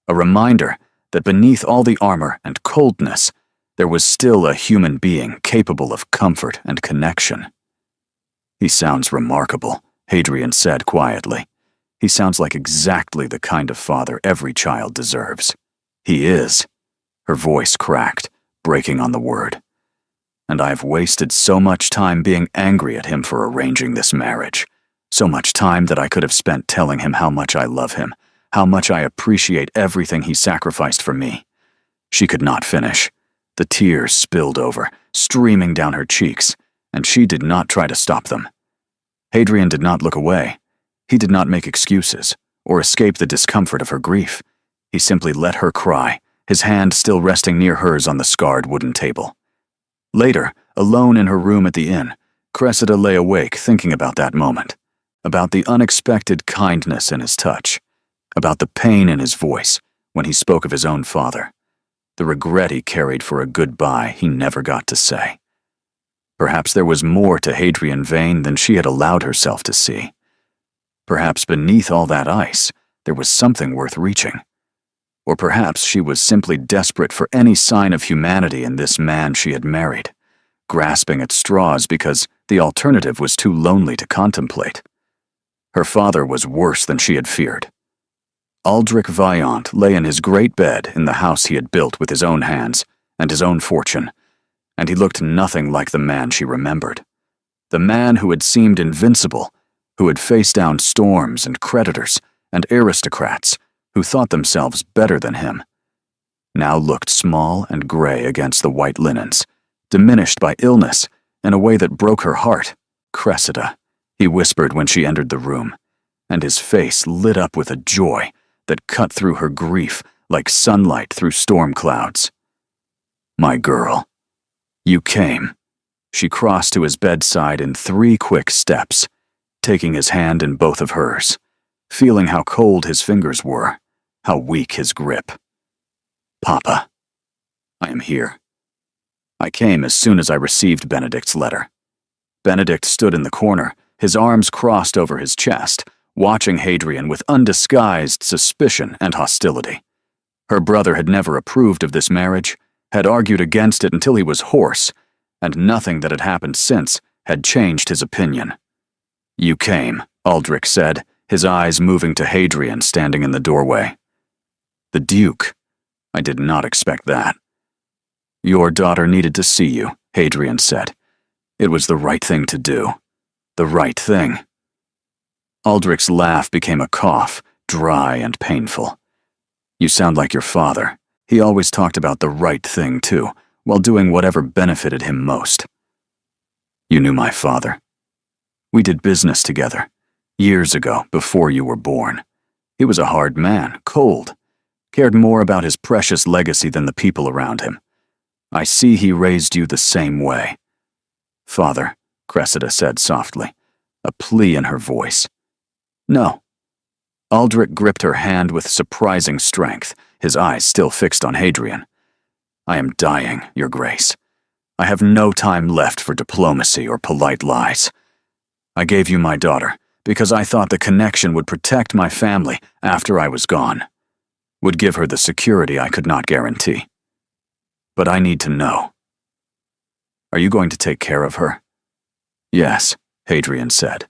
a reminder that beneath all the armor and coldness, there was still a human being capable of comfort and connection. "He sounds remarkable," Hadrian said quietly. "He sounds like exactly the kind of father every child deserves." "He is." Her voice cracked, breaking on the word. "And I've wasted so much time being angry at him for arranging this marriage. So much time that I could have spent telling him how much I love him, how much I appreciate everything he sacrificed for me." She could not finish. The tears spilled over, streaming down her cheeks, and she did not try to stop them. Hadrian did not look away. He did not make excuses or escape the discomfort of her grief. He simply let her cry, his hand still resting near hers on the scarred wooden table. Later, alone in her room at the inn, Cressida lay awake thinking about that moment, about the unexpected kindness in his touch, about the pain in his voice when he spoke of his own father, the regret he carried for a goodbye he never got to say. Perhaps there was more to Hadrian Vane than she had allowed herself to see. Perhaps beneath all that ice, there was something worth reaching. Or perhaps she was simply desperate for any sign of humanity in this man she had married, grasping at straws because the alternative was too lonely to contemplate. Her father was worse than she had feared. Aldrich Vaillant lay in his great bed in the house he had built with his own hands and his own fortune, and he looked nothing like the man she remembered. The man who had seemed invincible, who had faced down storms and creditors and aristocrats who thought themselves better than him, now looked small and gray against the white linens, diminished by illness in a way that broke her heart. "Cressida," he whispered when she entered the room, and his face lit up with a joy that cut through her grief like sunlight through storm clouds. "My girl, you came." She crossed to his bedside in 3 quick steps, taking his hand in both of hers, feeling how cold his fingers were, how weak his grip. "Papa, I am here. I came as soon as I received Benedict's letter." Benedict stood in the corner, his arms crossed over his chest, watching Hadrian with undisguised suspicion and hostility. Her brother had never approved of this marriage, had argued against it until he was hoarse, and nothing that had happened since had changed his opinion. "You came," Aldrich said, his eyes moving to Hadrian standing in the doorway. "The Duke? I did not expect that." "Your daughter needed to see you," Hadrian said. "It was the right thing to do. The right thing." Aldrich's laugh became a cough, dry and painful. "You sound like your father. He always talked about the right thing, too, while doing whatever benefited him most." "You knew my father?" "We did business together, years ago, before you were born. He was a hard man, cold, cared more about his precious legacy than the people around him. I see he raised you the same way." "Father," Cressida said softly, a plea in her voice. "No." Aldrich gripped her hand with surprising strength, his eyes still fixed on Hadrian. "I am dying, Your Grace. I have no time left for diplomacy or polite lies. I gave you my daughter because I thought the connection would protect my family after I was gone, would give her the security I could not guarantee. But I need to know. Are you going to take care of her?" "Yes," Hadrian said.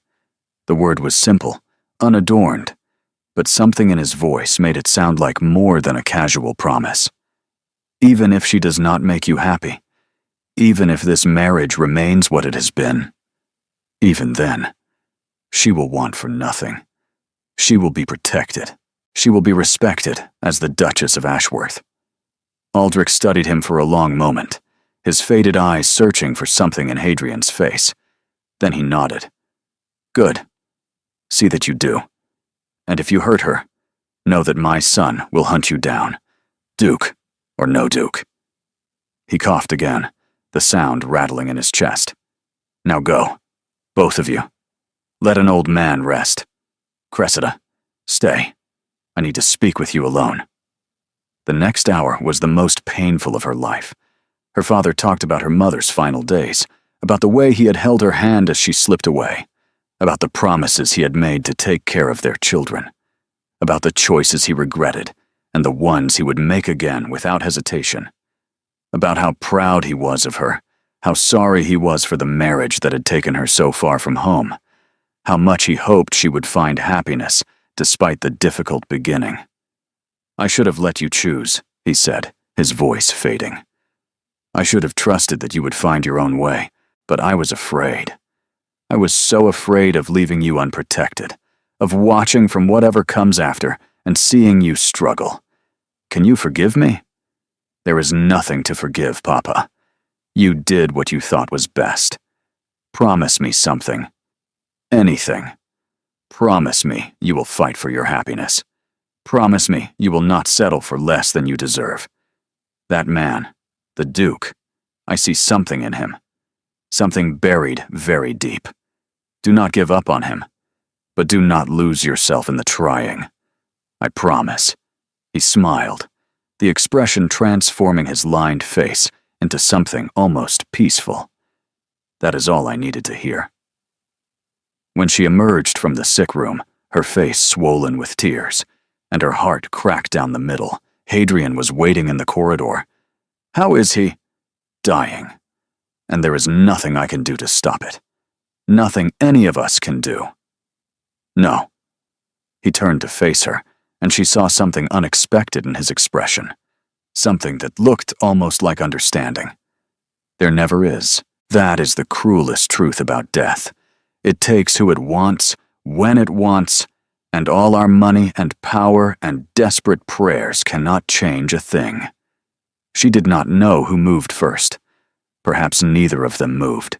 The word was simple, unadorned, but something in his voice made it sound like more than a casual promise. "Even if she does not make you happy, even if this marriage remains what it has been, even then, she will want for nothing. She will be protected. She will be respected as the Duchess of Ashworth." Aldrich studied him for a long moment, his faded eyes searching for something in Hadrian's face. Then he nodded. "Good. See that you do. And if you hurt her, know that my son will hunt you down, Duke or no Duke." He coughed again, the sound rattling in his chest. "Now go, both of you. Let an old man rest. Cressida, stay. I need to speak with you alone." The next hour was the most painful of her life. Her father talked about her mother's final days, about the way he had held her hand as she slipped away, about the promises he had made to take care of their children, about the choices he regretted and the ones he would make again without hesitation, about how proud he was of her, how sorry he was for the marriage that had taken her so far from home, how much he hoped she would find happiness despite the difficult beginning. "I should have let you choose," he said, his voice fading. "I should have trusted that you would find your own way, but I was afraid. I was so afraid of leaving you unprotected, of watching from whatever comes after and seeing you struggle. Can you forgive me?" "There is nothing to forgive, Papa. You did what you thought was best. Promise me something. Anything. Promise me you will fight for your happiness. Promise me you will not settle for less than you deserve. That man, the Duke, I see something in him. Something buried very deep. Do not give up on him, but do not lose yourself in the trying. I promise." He smiled, the expression transforming his lined face into something almost peaceful. That is all I needed to hear. When she emerged from the sick room, her face swollen with tears, and her heart cracked down the middle, Hadrian was waiting in the corridor. "How is he?" "Dying. And there is nothing I can do to stop it. Nothing any of us can do." "No." He turned to face her, and she saw something unexpected in his expression, something that looked almost like understanding. There never is. That is the cruelest truth about death. It takes who it wants, when it wants, and all our money and power and desperate prayers cannot change a thing. She did not know who moved first. Perhaps neither of them moved.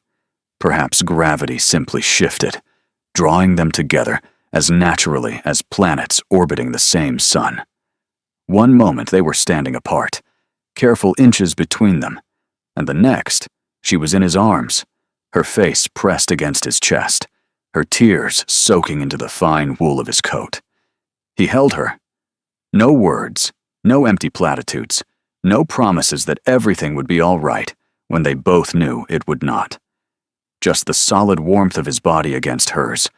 Perhaps gravity simply shifted, drawing them together as naturally as planets orbiting the same sun. One moment they were standing apart, careful inches between them, and the next, she was in his arms, her face pressed against his chest, her tears soaking into the fine wool of his coat. He held her. No words, no empty platitudes, no promises that everything would be all right when they both knew it would not. Just the solid warmth of his body against hers,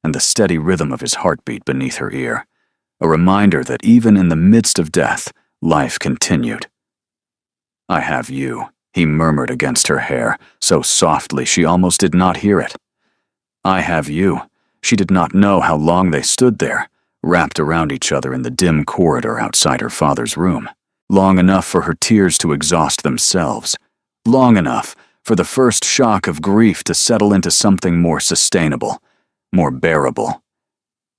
and the steady rhythm of his heartbeat beneath her ear, a reminder that even in the midst of death, life continued. "I have you," he murmured against her hair, so softly she almost did not hear it. I have you. She did not know how long they stood there, wrapped around each other in the dim corridor outside her father's room. Long enough for her tears to exhaust themselves. Long enough for the first shock of grief to settle into something more sustainable, more bearable.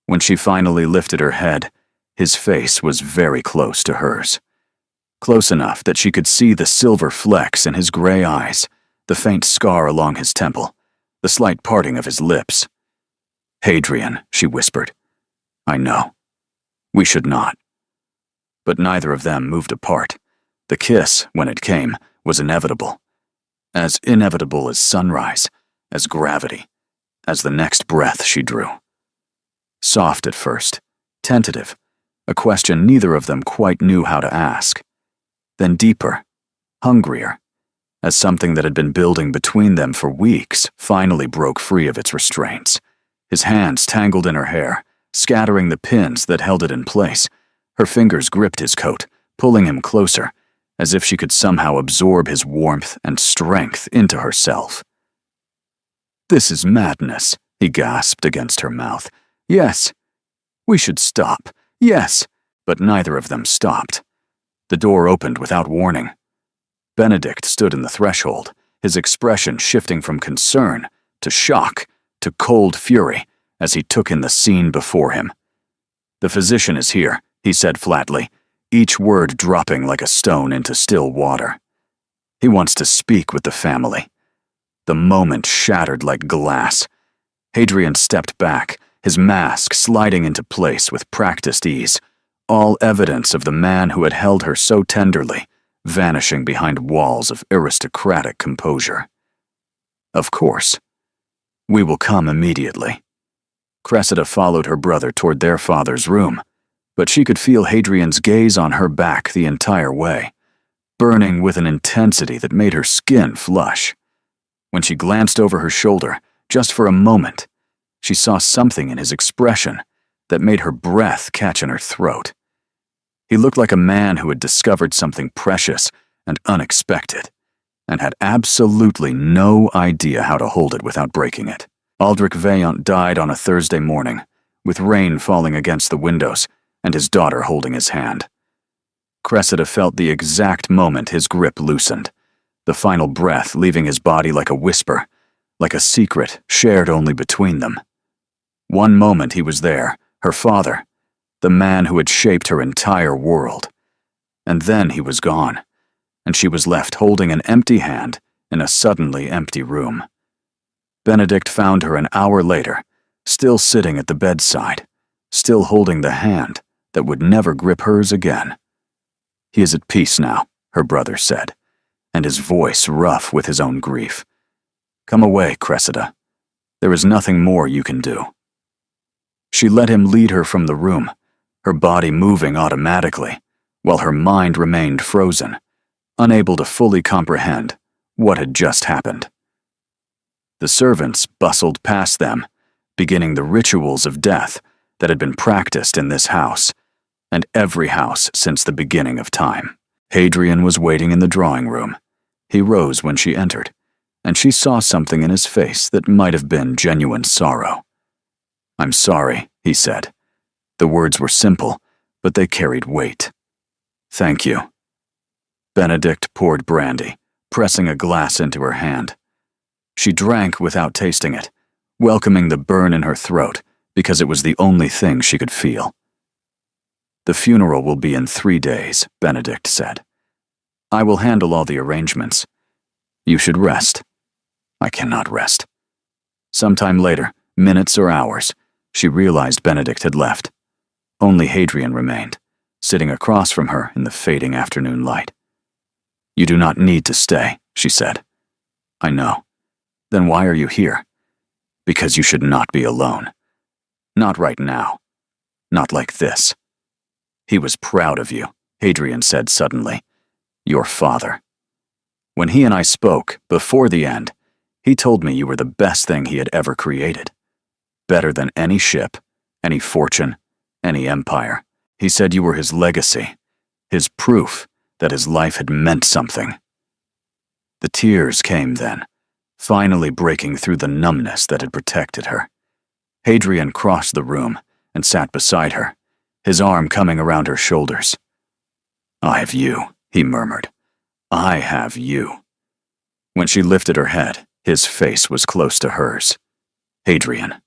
When she finally lifted her head, his face was very close to hers. Close enough that she could see the silver flecks in his gray eyes, the faint scar along his temple, the slight parting of his lips. "Hadrian," she whispered. "I know. We should not." But neither of them moved apart. The kiss, when it came, was inevitable. As inevitable as sunrise, as gravity, as the next breath she drew. Soft at first, tentative, a question neither of them quite knew how to ask. Then deeper, hungrier, as something that had been building between them for weeks finally broke free of its restraints. His hands tangled in her hair, scattering the pins that held it in place. Her fingers gripped his coat, pulling him closer, as if she could somehow absorb his warmth and strength into herself. "This is madness," he gasped against her mouth. "Yes. We should stop. Yes." But neither of them stopped. The door opened without warning. Benedict stood in the threshold, his expression shifting from concern to shock to cold fury as he took in the scene before him. "The physician is here," he said flatly, each word dropping like a stone into still water. "He wants to speak with the family." The moment shattered like glass. Hadrian stepped back, his mask sliding into place with practiced ease, all evidence of the man who had held her so tenderly, vanishing behind walls of aristocratic composure. "Of course. We will come immediately." Cressida followed her brother toward their father's room, but she could feel Hadrian's gaze on her back the entire way, burning with an intensity that made her skin flush. When she glanced over her shoulder, just for a moment, she saw something in his expression that made her breath catch in her throat. He looked like a man who had discovered something precious and unexpected, and had absolutely no idea how to hold it without breaking it. Aldrich Vaillant died on a Thursday morning, with rain falling against the windows and his daughter holding his hand. Cressida felt the exact moment his grip loosened, the final breath leaving his body like a whisper, like a secret shared only between them. One moment he was there, her father, the man who had shaped her entire world. And then he was gone, and she was left holding an empty hand in a suddenly empty room. Benedict found her an hour later, still sitting at the bedside, still holding the hand that would never grip hers again. "He is at peace now," her brother said, and his voice rough with his own grief. "Come away, Cressida. There is nothing more you can do." She let him lead her from the room, her body moving automatically, while her mind remained frozen, unable to fully comprehend what had just happened. The servants bustled past them, beginning the rituals of death that had been practiced in this house, and every house since the beginning of time. Hadrian was waiting in the drawing room. He rose when she entered, and she saw something in his face that might have been genuine sorrow. "I'm sorry," he said. The words were simple, but they carried weight. "Thank you." Benedict poured brandy, pressing a glass into her hand. She drank without tasting it, welcoming the burn in her throat because it was the only thing she could feel. "The funeral will be in 3 days," Benedict said. "I will handle all the arrangements. You should rest." "I cannot rest." Sometime later, minutes or hours, she realized Benedict had left. Only Hadrian remained, sitting across from her in the fading afternoon light. "You do not need to stay," she said. "I know. Then why are you here?" "Because you should not be alone. Not right now. Not like this." "He was proud of you," Hadrian said suddenly. "Your father. When he and I spoke, before the end, he told me you were the best thing he had ever created. Better than any ship, any fortune, any empire. He said you were his legacy, his proof that his life had meant something." The tears came then, finally breaking through the numbness that had protected her. Hadrian crossed the room and sat beside her, his arm coming around her shoulders. "I have you," he murmured. "I have you." When she lifted her head, his face was close to hers. "Hadrian."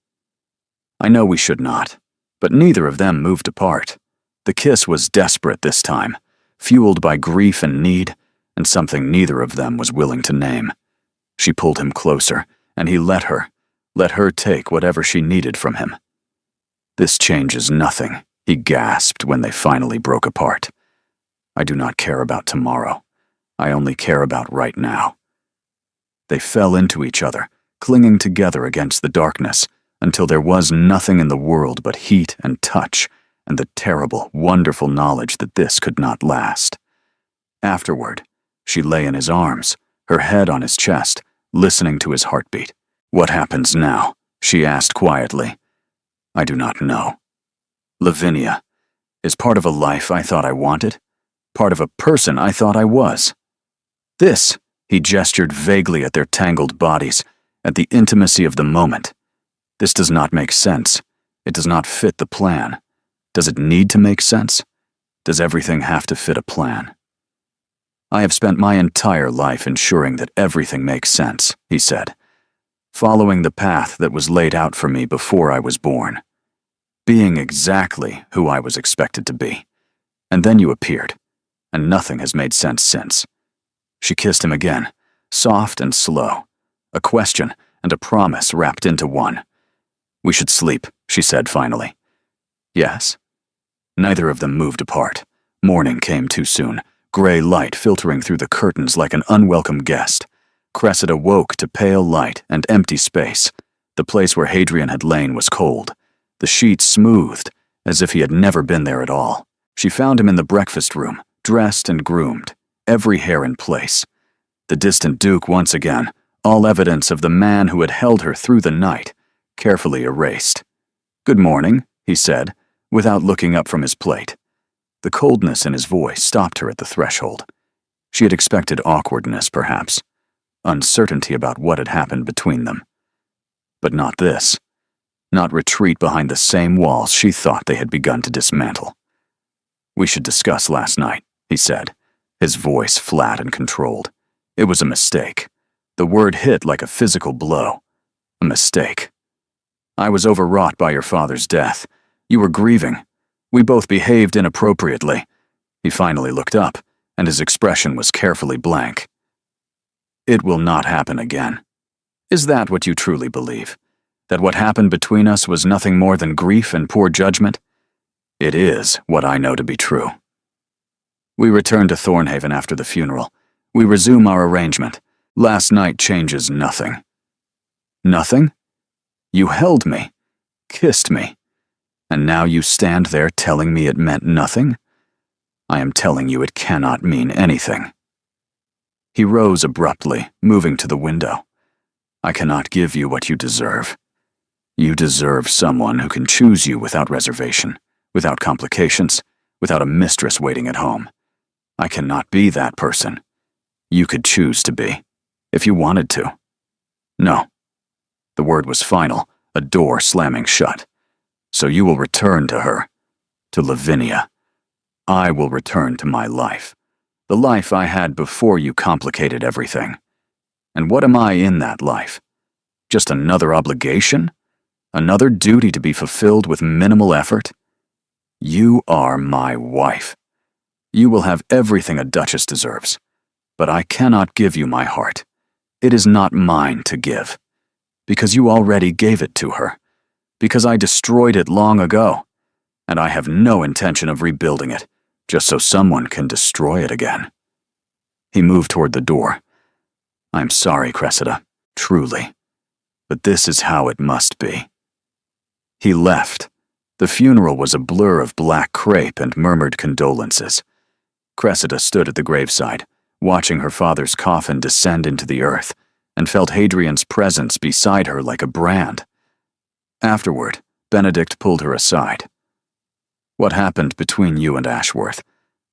I know we should not, but neither of them moved apart. The kiss was desperate this time, fueled by grief and need, and something neither of them was willing to name. She pulled him closer, and he let her take whatever she needed from him. "This changes nothing," he gasped when they finally broke apart. "I do not care about tomorrow. I only care about right now." They fell into each other, clinging together against the darkness, until there was nothing in the world but heat and touch, and the terrible, wonderful knowledge that this could not last. Afterward, she lay in his arms, her head on his chest, listening to his heartbeat. "What happens now?" she asked quietly. "I do not know. Lavinia is part of a life I thought I wanted, part of a person I thought I was. This," he gestured vaguely at their tangled bodies, at the intimacy of the moment. "This does not make sense. It does not fit the plan. Does it need to make sense? Does everything have to fit a plan?" "I have spent my entire life ensuring that everything makes sense," he said, "following the path that was laid out for me before I was born, being exactly who I was expected to be. And then you appeared, and nothing has made sense since." She kissed him again, soft and slow, a question and a promise wrapped into one. "We should sleep," she said finally. "Yes." Neither of them moved apart. Morning came too soon, gray light filtering through the curtains like an unwelcome guest. Cressida woke to pale light and empty space. The place where Hadrian had lain was cold, the sheets smoothed, as if he had never been there at all. She found him in the breakfast room, dressed and groomed, every hair in place. The distant Duke once again, all evidence of the man who had held her through the night, carefully erased. "Good morning," he said, without looking up from his plate. The coldness in his voice stopped her at the threshold. She had expected awkwardness, perhaps, uncertainty about what had happened between them. But not this. Not retreat behind the same walls she thought they had begun to dismantle. "We should discuss last night," he said, his voice flat and controlled. "It was a mistake." The word hit like a physical blow. A mistake. "I was overwrought by your father's death. You were grieving. We both behaved inappropriately." He finally looked up, and his expression was carefully blank. "It will not happen again." "Is that what you truly believe? That what happened between us was nothing more than grief and poor judgment?" "It is what I know to be true." We return to Thornhaven after the funeral. We resume our arrangement. Last night changes nothing. Nothing? You held me, kissed me, and now you stand there telling me it meant nothing? I am telling you it cannot mean anything. He rose abruptly, moving to the window. "I cannot give you what you deserve. You deserve someone who can choose you without reservation, without complications, without a mistress waiting at home. I cannot be that person. You could choose to be, if you wanted to." "No." The word was final, a door slamming shut. "So you will return to her, to Lavinia. I will return to my life, the life I had before you complicated everything. And what am I in that life? Just another obligation? Another duty to be fulfilled with minimal effort? You are my wife. You will have everything a duchess deserves, but I cannot give you my heart. It is not mine to give, because you already gave it to her, because I destroyed it long ago, and I have no intention of rebuilding it, just so someone can destroy it again." He moved toward the door. "I'm sorry, Cressida, truly, but this is how it must be." He left. The funeral was a blur of black crepe and murmured condolences. Cressida stood at the graveside, watching her father's coffin descend into the earth, and felt Hadrian's presence beside her like a brand. Afterward, Benedict pulled her aside. "What happened between you and Ashworth?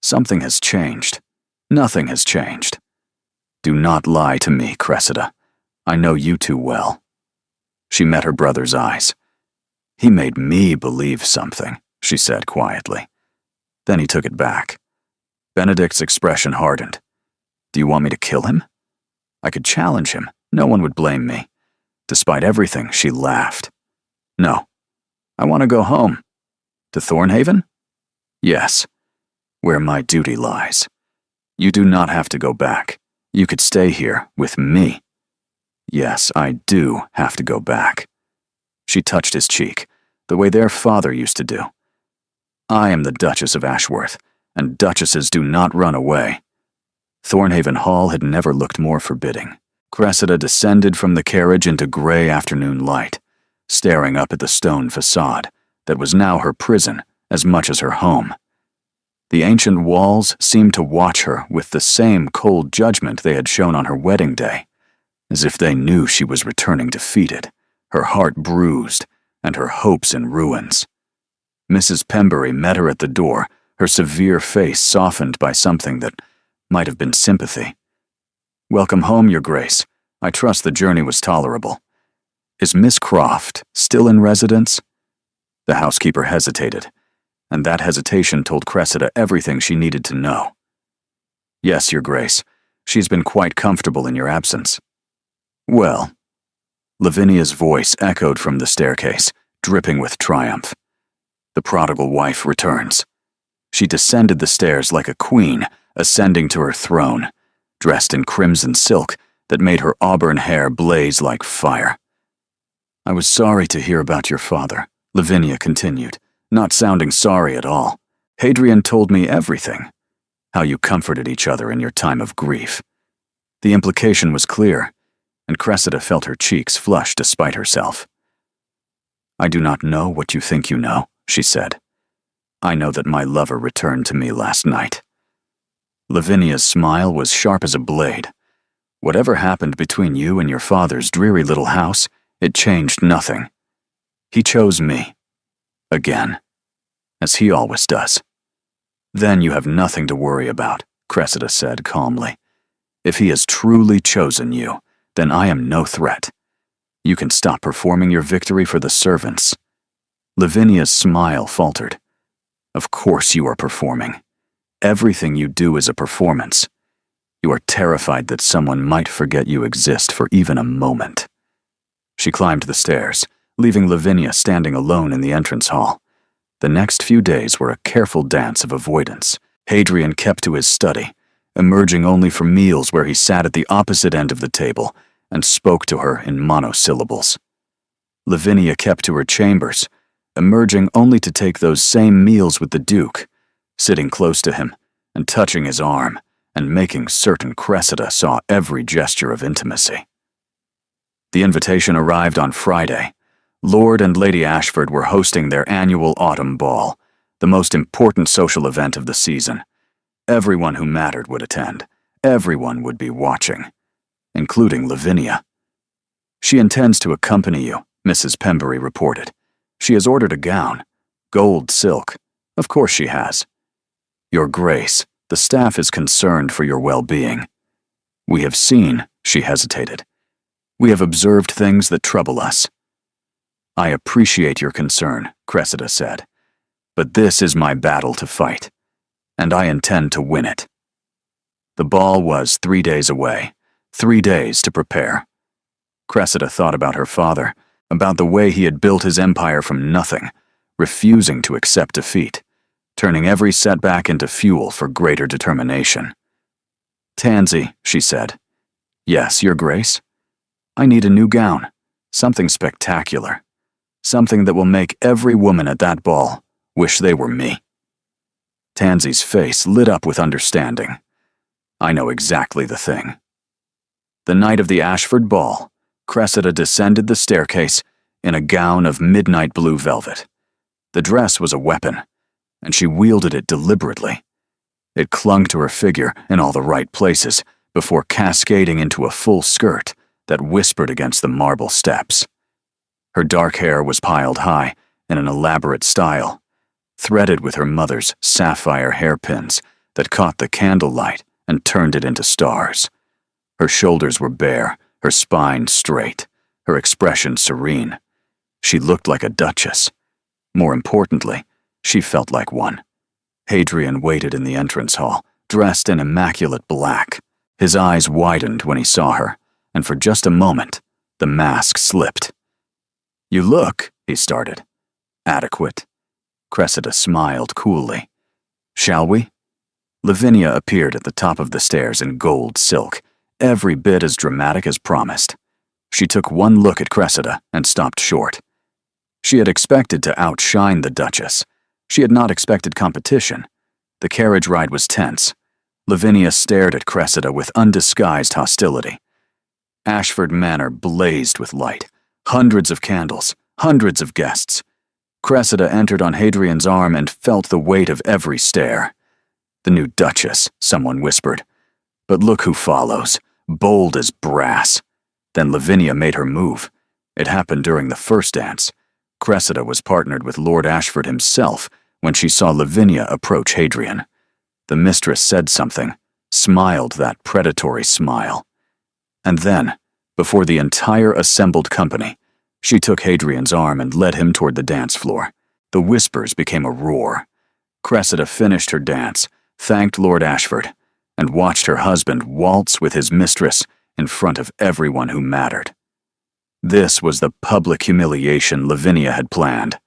Something has changed. Nothing has changed." Do not lie to me, Cressida. I know you too well. She met her brother's eyes. He made me believe something, she said quietly. Then he took it back. Benedict's expression hardened. Do you want me to kill him? I could challenge him. No one would blame me. Despite everything, she laughed. No. I want to go home. To Thornhaven? Yes. Where my duty lies. You do not have to go back. You could stay here with me. Yes, I do have to go back. She touched his cheek, the way their father used to do. I am the Duchess of Ashworth, and duchesses do not run away. Thornhaven Hall had never looked more forbidding. Cressida descended from the carriage into gray afternoon light, staring up at the stone facade that was now her prison as much as her home. The ancient walls seemed to watch her with the same cold judgment they had shown on her wedding day, as if they knew she was returning defeated, her heart bruised, and her hopes in ruins. Mrs. Pembury met her at the door, her severe face softened by something that might have been sympathy. Welcome home, Your Grace. I trust the journey was tolerable. Is Miss Croft still in residence? The housekeeper hesitated, and that hesitation told Cressida everything she needed to know. Yes, Your Grace. She's been quite comfortable in your absence. Well, Lavinia's voice echoed from the staircase, dripping with triumph. The prodigal wife returns. She descended the stairs like a queen, ascending to her throne, dressed in crimson silk that made her auburn hair blaze like fire. I was sorry to hear about your father, Lavinia continued, not sounding sorry at all. Hadrian told me everything, how you comforted each other in your time of grief. The implication was clear, and Cressida felt her cheeks flush despite herself. I do not know what you think you know, she said. I know that my lover returned to me last night. Lavinia's smile was sharp as a blade. Whatever happened between you and your father's dreary little house, it changed nothing. He chose me. Again. As he always does. Then you have nothing to worry about, Cressida said calmly. If he has truly chosen you, then I am no threat. You can stop performing your victory for the servants. Lavinia's smile faltered. Of course you are performing. Everything you do is a performance. You are terrified that someone might forget you exist for even a moment. She climbed the stairs, leaving Lavinia standing alone in the entrance hall. The next few days were a careful dance of avoidance. Hadrian kept to his study, emerging only for meals where he sat at the opposite end of the table and spoke to her in monosyllables. Lavinia kept to her chambers, emerging only to take those same meals with the Duke, sitting close to him and touching his arm and making certain Cressida saw every gesture of intimacy. The invitation arrived on Friday. Lord and Lady Ashford were hosting their annual autumn ball, the most important social event of the season. Everyone who mattered would attend. Everyone would be watching, including Lavinia. She intends to accompany you, Mrs. Pembury reported. She has ordered a gown, gold silk. Of course she has. Your Grace, the staff is concerned for your well-being. We have seen, she hesitated. We have observed things that trouble us. I appreciate your concern, Cressida said, but this is my battle to fight, and I intend to win it. The ball was 3 days away, 3 days to prepare. Cressida thought about her father, about the way he had built his empire from nothing, refusing to accept defeat, turning every setback into fuel for greater determination. Tansy, she said. Yes, Your Grace. I need a new gown, something spectacular, something that will make every woman at that ball wish they were me. Tansy's face lit up with understanding. I know exactly the thing. The night of the Ashford ball, Cressida descended the staircase in a gown of midnight blue velvet. The dress was a weapon, and she wielded it deliberately. It clung to her figure in all the right places before cascading into a full skirt that whispered against the marble steps. Her dark hair was piled high in an elaborate style, threaded with her mother's sapphire hairpins that caught the candlelight and turned it into stars. Her shoulders were bare, her spine straight, her expression serene. She looked like a duchess. More importantly, she felt like one. Hadrian waited in the entrance hall, dressed in immaculate black. His eyes widened when he saw her, and for just a moment, the mask slipped. "You look," he started. "Adequate." Cressida smiled coolly. "Shall we?" Lavinia appeared at the top of the stairs in gold silk, every bit as dramatic as promised. She took one look at Cressida and stopped short. She had expected to outshine the Duchess. She had not expected competition. The carriage ride was tense. Lavinia stared at Cressida with undisguised hostility. Ashford Manor blazed with light. Hundreds of candles, hundreds of guests. Cressida entered on Hadrian's arm and felt the weight of every stare. "The new Duchess," someone whispered. "But look who follows, bold as brass." Then Lavinia made her move. It happened during the first dance. Cressida was partnered with Lord Ashford himself when she saw Lavinia approach Hadrian. The mistress said something, smiled that predatory smile. And then, before the entire assembled company, she took Hadrian's arm and led him toward the dance floor. The whispers became a roar. Cressida finished her dance, thanked Lord Ashford, and watched her husband waltz with his mistress in front of everyone who mattered. This was the public humiliation Lavinia had planned,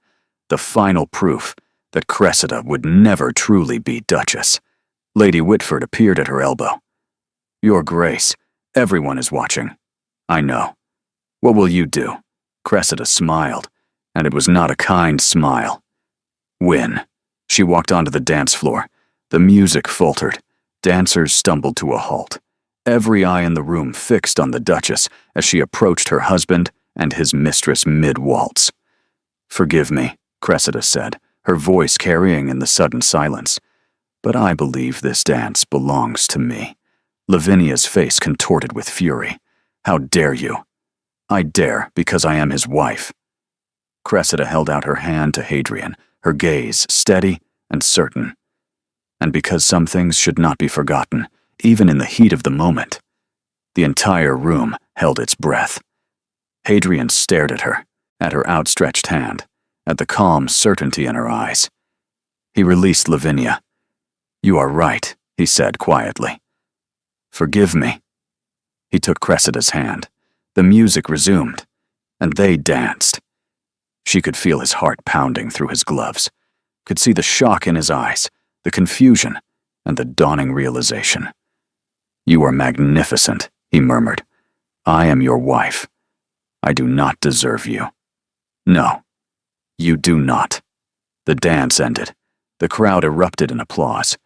the final proof that Cressida would never truly be Duchess. Lady Whitford appeared at her elbow. "Your Grace, everyone is watching." "I know. What will you do?" Cressida smiled, and it was not a kind smile. "Win." She walked onto the dance floor. The music faltered. Dancers stumbled to a halt. Every eye in the room fixed on the Duchess as she approached her husband and his mistress mid-waltz. "Forgive me," Cressida said, her voice carrying in the sudden silence. "But I believe this dance belongs to me." Lavinia's face contorted with fury. "How dare you?" "I dare because I am his wife." Cressida held out her hand to Hadrian, her gaze steady and certain. And because some things should not be forgotten, even in the heat of the moment. The entire room held its breath. Hadrian stared at her outstretched hand, at the calm certainty in her eyes. He released Lavinia. "You are right," he said quietly. "Forgive me." He took Cressida's hand. The music resumed, and they danced. She could feel his heart pounding through his gloves, could see the shock in his eyes, the confusion, and the dawning realization. "You are magnificent," he murmured. "I am your wife. I do not deserve you." "No, you do not." The dance ended. The crowd erupted in applause,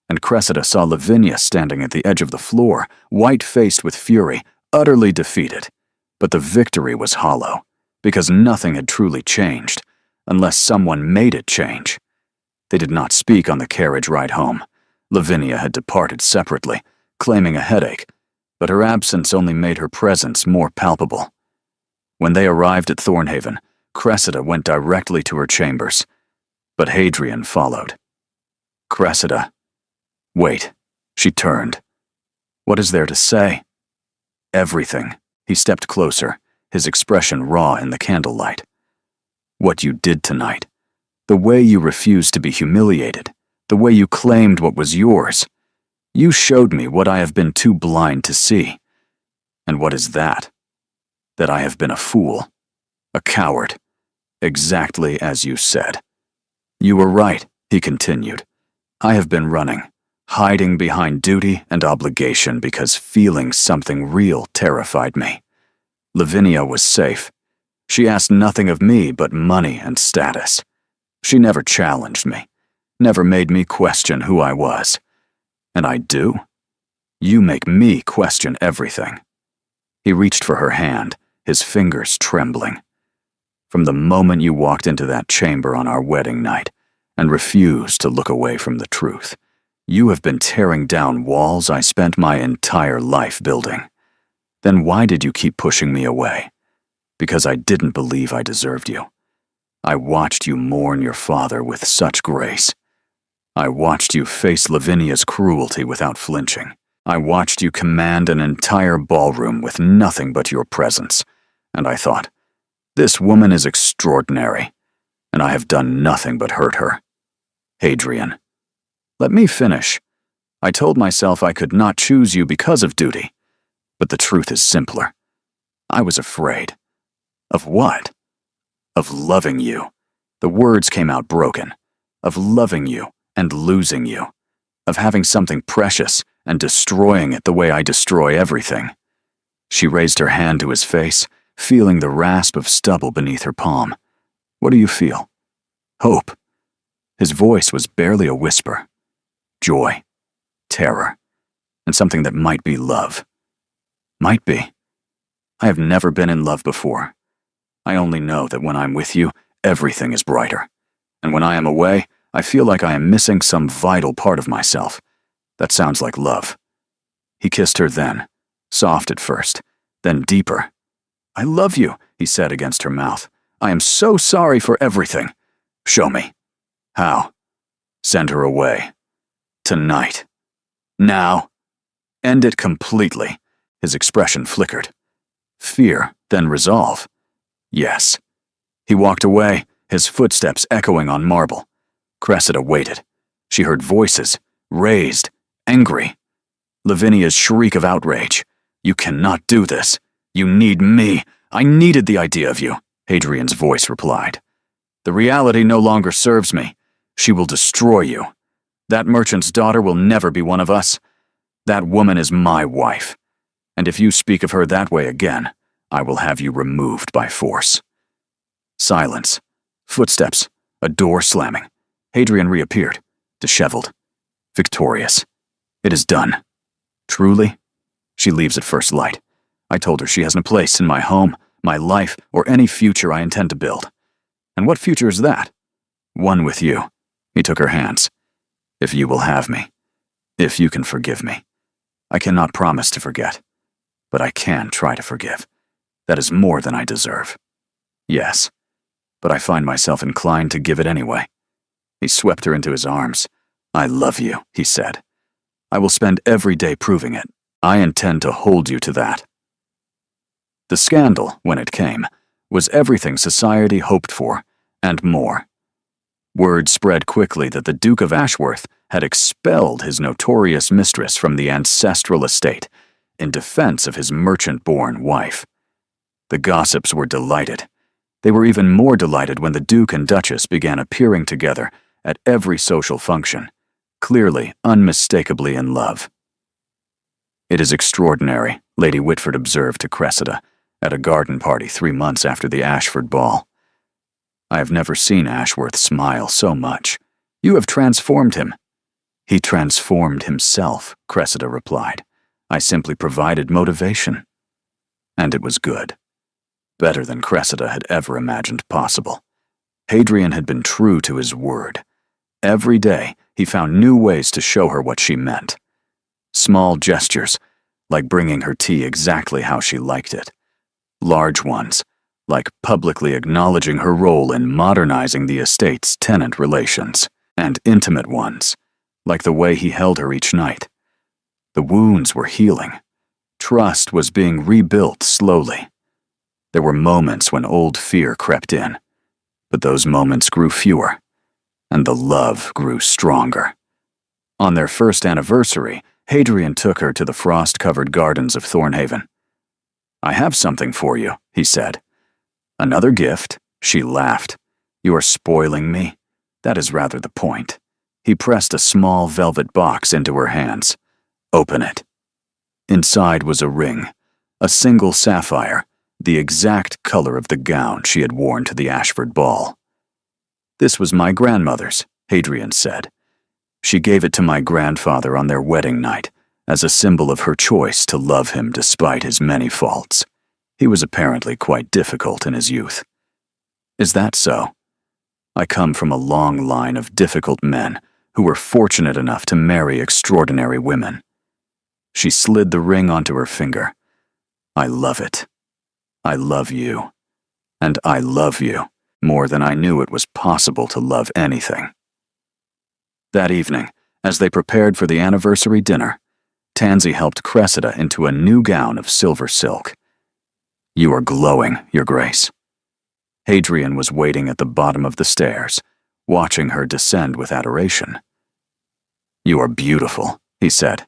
and Cressida saw Lavinia standing at the edge of the floor, white-faced with fury, utterly defeated. But the victory was hollow, because nothing had truly changed, unless someone made it change. They did not speak on the carriage ride home. Lavinia had departed separately, claiming a headache, but her absence only made her presence more palpable. When they arrived at Thornhaven, Cressida went directly to her chambers, but Hadrian followed. "Cressida." "Wait." She turned. "What is there to say?" "Everything." He stepped closer, his expression raw in the candlelight. "What you did tonight. The way you refused to be humiliated. The way you claimed what was yours. You showed me what I have been too blind to see. And what is that? That I have been a fool. A coward. Exactly as you said." "You were right," he continued. "I have been running, hiding behind duty and obligation because feeling something real terrified me. Lavinia was safe. She asked nothing of me but money and status. She never challenged me, never made me question who I was. And I do? You make me question everything." He reached for her hand, his fingers trembling. "From the moment you walked into that chamber on our wedding night and refused to look away from the truth, you have been tearing down walls I spent my entire life building. Then why did you keep pushing me away? Because I didn't believe I deserved you. I watched you mourn your father with such grace. I watched you face Lavinia's cruelty without flinching. I watched you command an entire ballroom with nothing but your presence, and I thought, this woman is extraordinary, and I have done nothing but hurt her. Hadrian. Let me finish. I told myself I could not choose you because of duty, but the truth is simpler. I was afraid. Of what? Of loving you. The words came out broken. Of loving you and losing you. Of having something precious and destroying it the way I destroy everything. She raised her hand to his face, feeling the rasp of stubble beneath her palm. What do you feel? Hope. His voice was barely a whisper. Joy. Terror. And something that might be love. Might be. I have never been in love before. I only know that when I'm with you, everything is brighter. And when I am away, I feel like I am missing some vital part of myself. That sounds like love. He kissed her then, soft at first, then deeper. I love you, he said against her mouth. I am so sorry for everything. Show me. How? Send her away. Tonight. Now. End it completely. His expression flickered. Fear, then resolve. Yes. He walked away, his footsteps echoing on marble. Cressida waited. She heard voices, raised, angry. Lavinia's shriek of outrage. You cannot do this. You need me. I needed the idea of you, Hadrian's voice replied. The reality no longer serves me. She will destroy you. That merchant's daughter will never be one of us. That woman is my wife. And if you speak of her that way again, I will have you removed by force. Silence. Footsteps. A door slamming. Hadrian reappeared, disheveled, victorious. It is done. Truly? She leaves at first light. I told her she has no place in my home, my life, or any future I intend to build. And what future is that? One with you. He took her hands. If you will have me. If you can forgive me. I cannot promise to forget. But I can try to forgive. That is more than I deserve. Yes. But I find myself inclined to give it anyway. He swept her into his arms. I love you, he said. I will spend every day proving it. I intend to hold you to that. The scandal, when it came, was everything society hoped for, and more. Word spread quickly that the Duke of Ashworth had expelled his notorious mistress from the ancestral estate in defense of his merchant-born wife. The gossips were delighted. They were even more delighted when the Duke and Duchess began appearing together at every social function, clearly, unmistakably in love. It is extraordinary, Lady Whitford observed to Cressida at a garden party 3 months after the Ashford ball. I have never seen Ashworth smile so much. You have transformed him. He transformed himself, Cressida replied. I simply provided motivation. And it was good. Better than Cressida had ever imagined possible. Hadrian had been true to his word. Every day, he found new ways to show her what she meant. Small gestures, like bringing her tea exactly how she liked it. Large ones, like publicly acknowledging her role in modernizing the estate's tenant relations. And intimate ones, like the way he held her each night. The wounds were healing. Trust was being rebuilt slowly. There were moments when old fear crept in, but those moments grew fewer, and the love grew stronger. On their first anniversary, Hadrian took her to the frost-covered gardens of Thornhaven. I have something for you, he said. Another gift? She laughed. You are spoiling me? That is rather the point. He pressed a small velvet box into her hands. Open it. Inside was a ring, a single sapphire, the exact color of the gown she had worn to the Ashford ball. This was my grandmother's, Hadrian said. She gave it to my grandfather on their wedding night, as a symbol of her choice to love him despite his many faults. He was apparently quite difficult in his youth. Is that so? I come from a long line of difficult men who were fortunate enough to marry extraordinary women. She slid the ring onto her finger. I love it. I love you. And I love you more than I knew it was possible to love anything. That evening, as they prepared for the anniversary dinner, Tansy helped Cressida into a new gown of silver silk. "You are glowing, Your Grace." Hadrian was waiting at the bottom of the stairs, watching her descend with adoration. "You are beautiful," he said.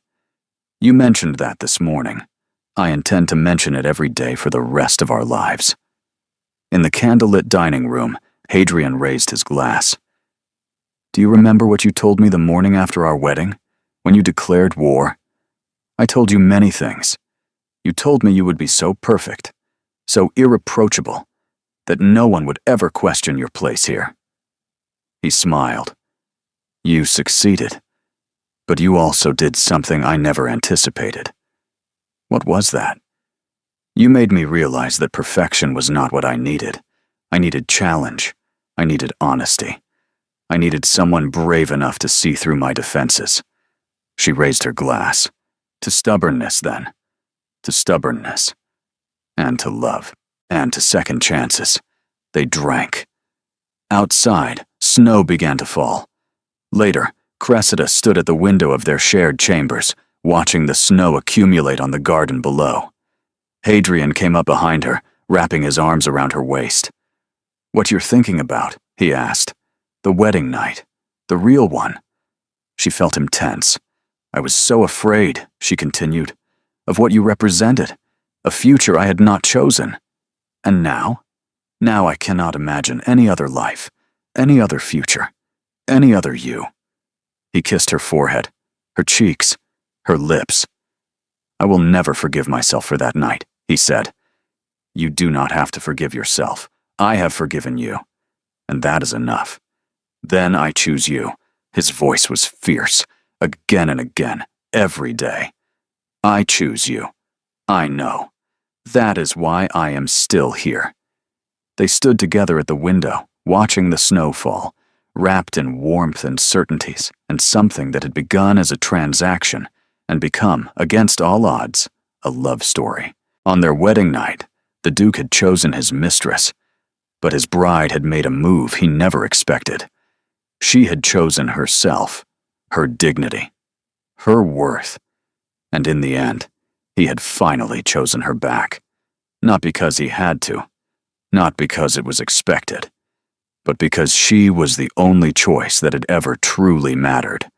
"You mentioned that this morning. I intend to mention it every day for the rest of our lives." In the candlelit dining room, Hadrian raised his glass. "Do you remember what you told me the morning after our wedding, when you declared war? I told you many things. You told me you would be so perfect, so irreproachable, that no one would ever question your place here." He smiled. "You succeeded, but you also did something I never anticipated." "What was that?" "You made me realize that perfection was not what I needed. I needed challenge. I needed honesty. I needed someone brave enough to see through my defenses." She raised her glass. "To stubbornness, then. To stubbornness. And to love. And to second chances." They drank. Outside, snow began to fall. Later, Cressida stood at the window of their shared chambers, watching the snow accumulate on the garden below. Hadrian came up behind her, wrapping his arms around her waist. "What you're thinking about?" he asked. "The wedding night. The real one." She felt him tense. "I was so afraid," she continued, "of what you represented, a future I had not chosen. And now? Now I cannot imagine any other life, any other future, any other you." He kissed her forehead, her cheeks, her lips. "I will never forgive myself for that night," he said. "You do not have to forgive yourself. I have forgiven you, and that is enough. Then I choose you." His voice was fierce, again and again, every day. "I choose you. I know. That is why I am still here." They stood together at the window, watching the snow fall, wrapped in warmth and certainties, and something that had begun as a transaction and become, against all odds, a love story. On their wedding night, the Duke had chosen his mistress, but his bride had made a move he never expected. She had chosen herself, her dignity, her worth, and in the end, he had finally chosen her back. Not because he had to, not because it was expected, but because she was the only choice that had ever truly mattered.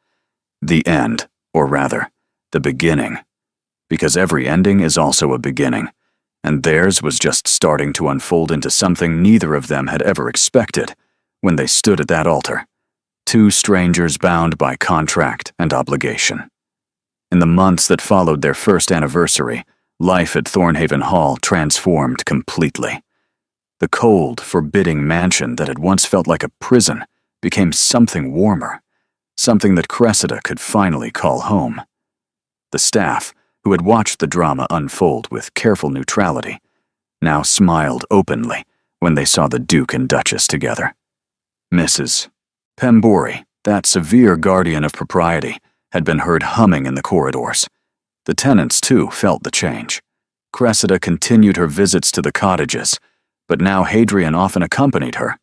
The end, or rather, the beginning, because every ending is also a beginning, and theirs was just starting to unfold into something neither of them had ever expected when they stood at that altar, two strangers bound by contract and obligation. In the months that followed their first anniversary, life at Thornhaven Hall transformed completely. The cold, forbidding mansion that had once felt like a prison became something warmer, something that Cressida could finally call home. The staff, who had watched the drama unfold with careful neutrality, now smiled openly when they saw the Duke and Duchess together. Mrs. Pembury, that severe guardian of propriety, had been heard humming in the corridors. The tenants, too, felt the change. Cressida continued her visits to the cottages, but now Hadrian often accompanied her,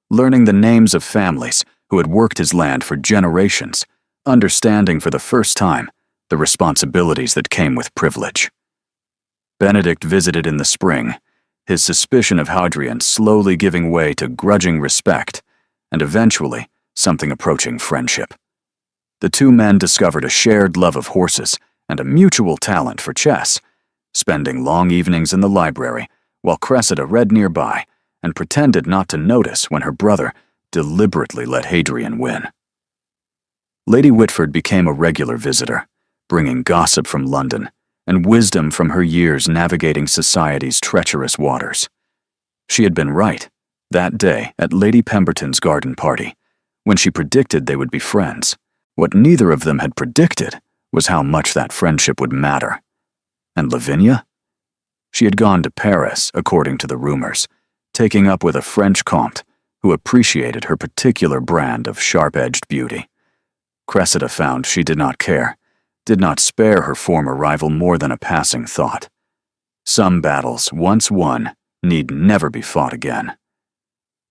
learning the names of families who had worked his land for generations, understanding for the first time the responsibilities that came with privilege. Benedict visited in the spring, his suspicion of Hadrian slowly giving way to grudging respect, and eventually something approaching friendship. The two men discovered a shared love of horses and a mutual talent for chess, spending long evenings in the library while Cressida read nearby and pretended not to notice when her brother deliberately let Hadrian win. Lady Whitford became a regular visitor, bringing gossip from London and wisdom from her years navigating society's treacherous waters. She had been right that day at Lady Pemberton's garden party, when she predicted they would be friends. What neither of them had predicted was how much that friendship would matter. And Lavinia? She had gone to Paris, according to the rumors, taking up with a French comte who appreciated her particular brand of sharp-edged beauty. Cressida found she did not care, did not spare her former rival more than a passing thought. Some battles, once won, need never be fought again.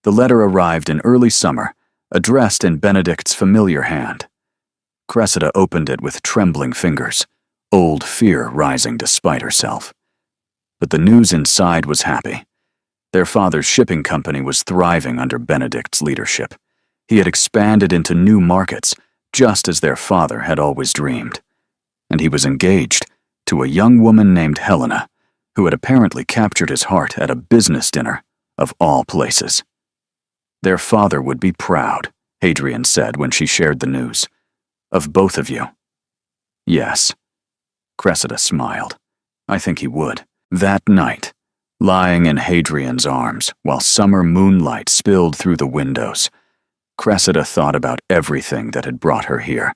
The letter arrived in early summer, addressed in Benedict's familiar hand. Cressida opened it with trembling fingers, old fear rising to spite herself. But the news inside was happy. Their father's shipping company was thriving under Benedict's leadership. He had expanded into new markets, just as their father had always dreamed. And he was engaged to a young woman named Helena, who had apparently captured his heart at a business dinner, of all places. Their father would be proud, Hadrian said when she shared the news. Of both of you. Yes. Cressida smiled. I think he would. That night, lying in Hadrian's arms while summer moonlight spilled through the windows, Cressida thought about everything that had brought her here.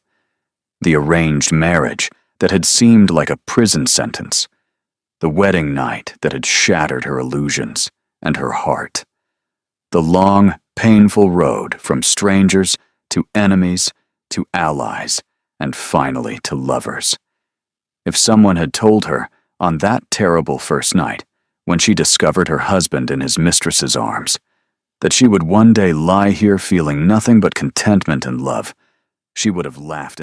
The arranged marriage that had seemed like a prison sentence. The wedding night that had shattered her illusions and her heart. The long, painful road from strangers to enemies to allies and finally to lovers. If someone had told her on that terrible first night, when she discovered her husband in his mistress's arms, that she would one day lie here feeling nothing but contentment and love, she would have laughed.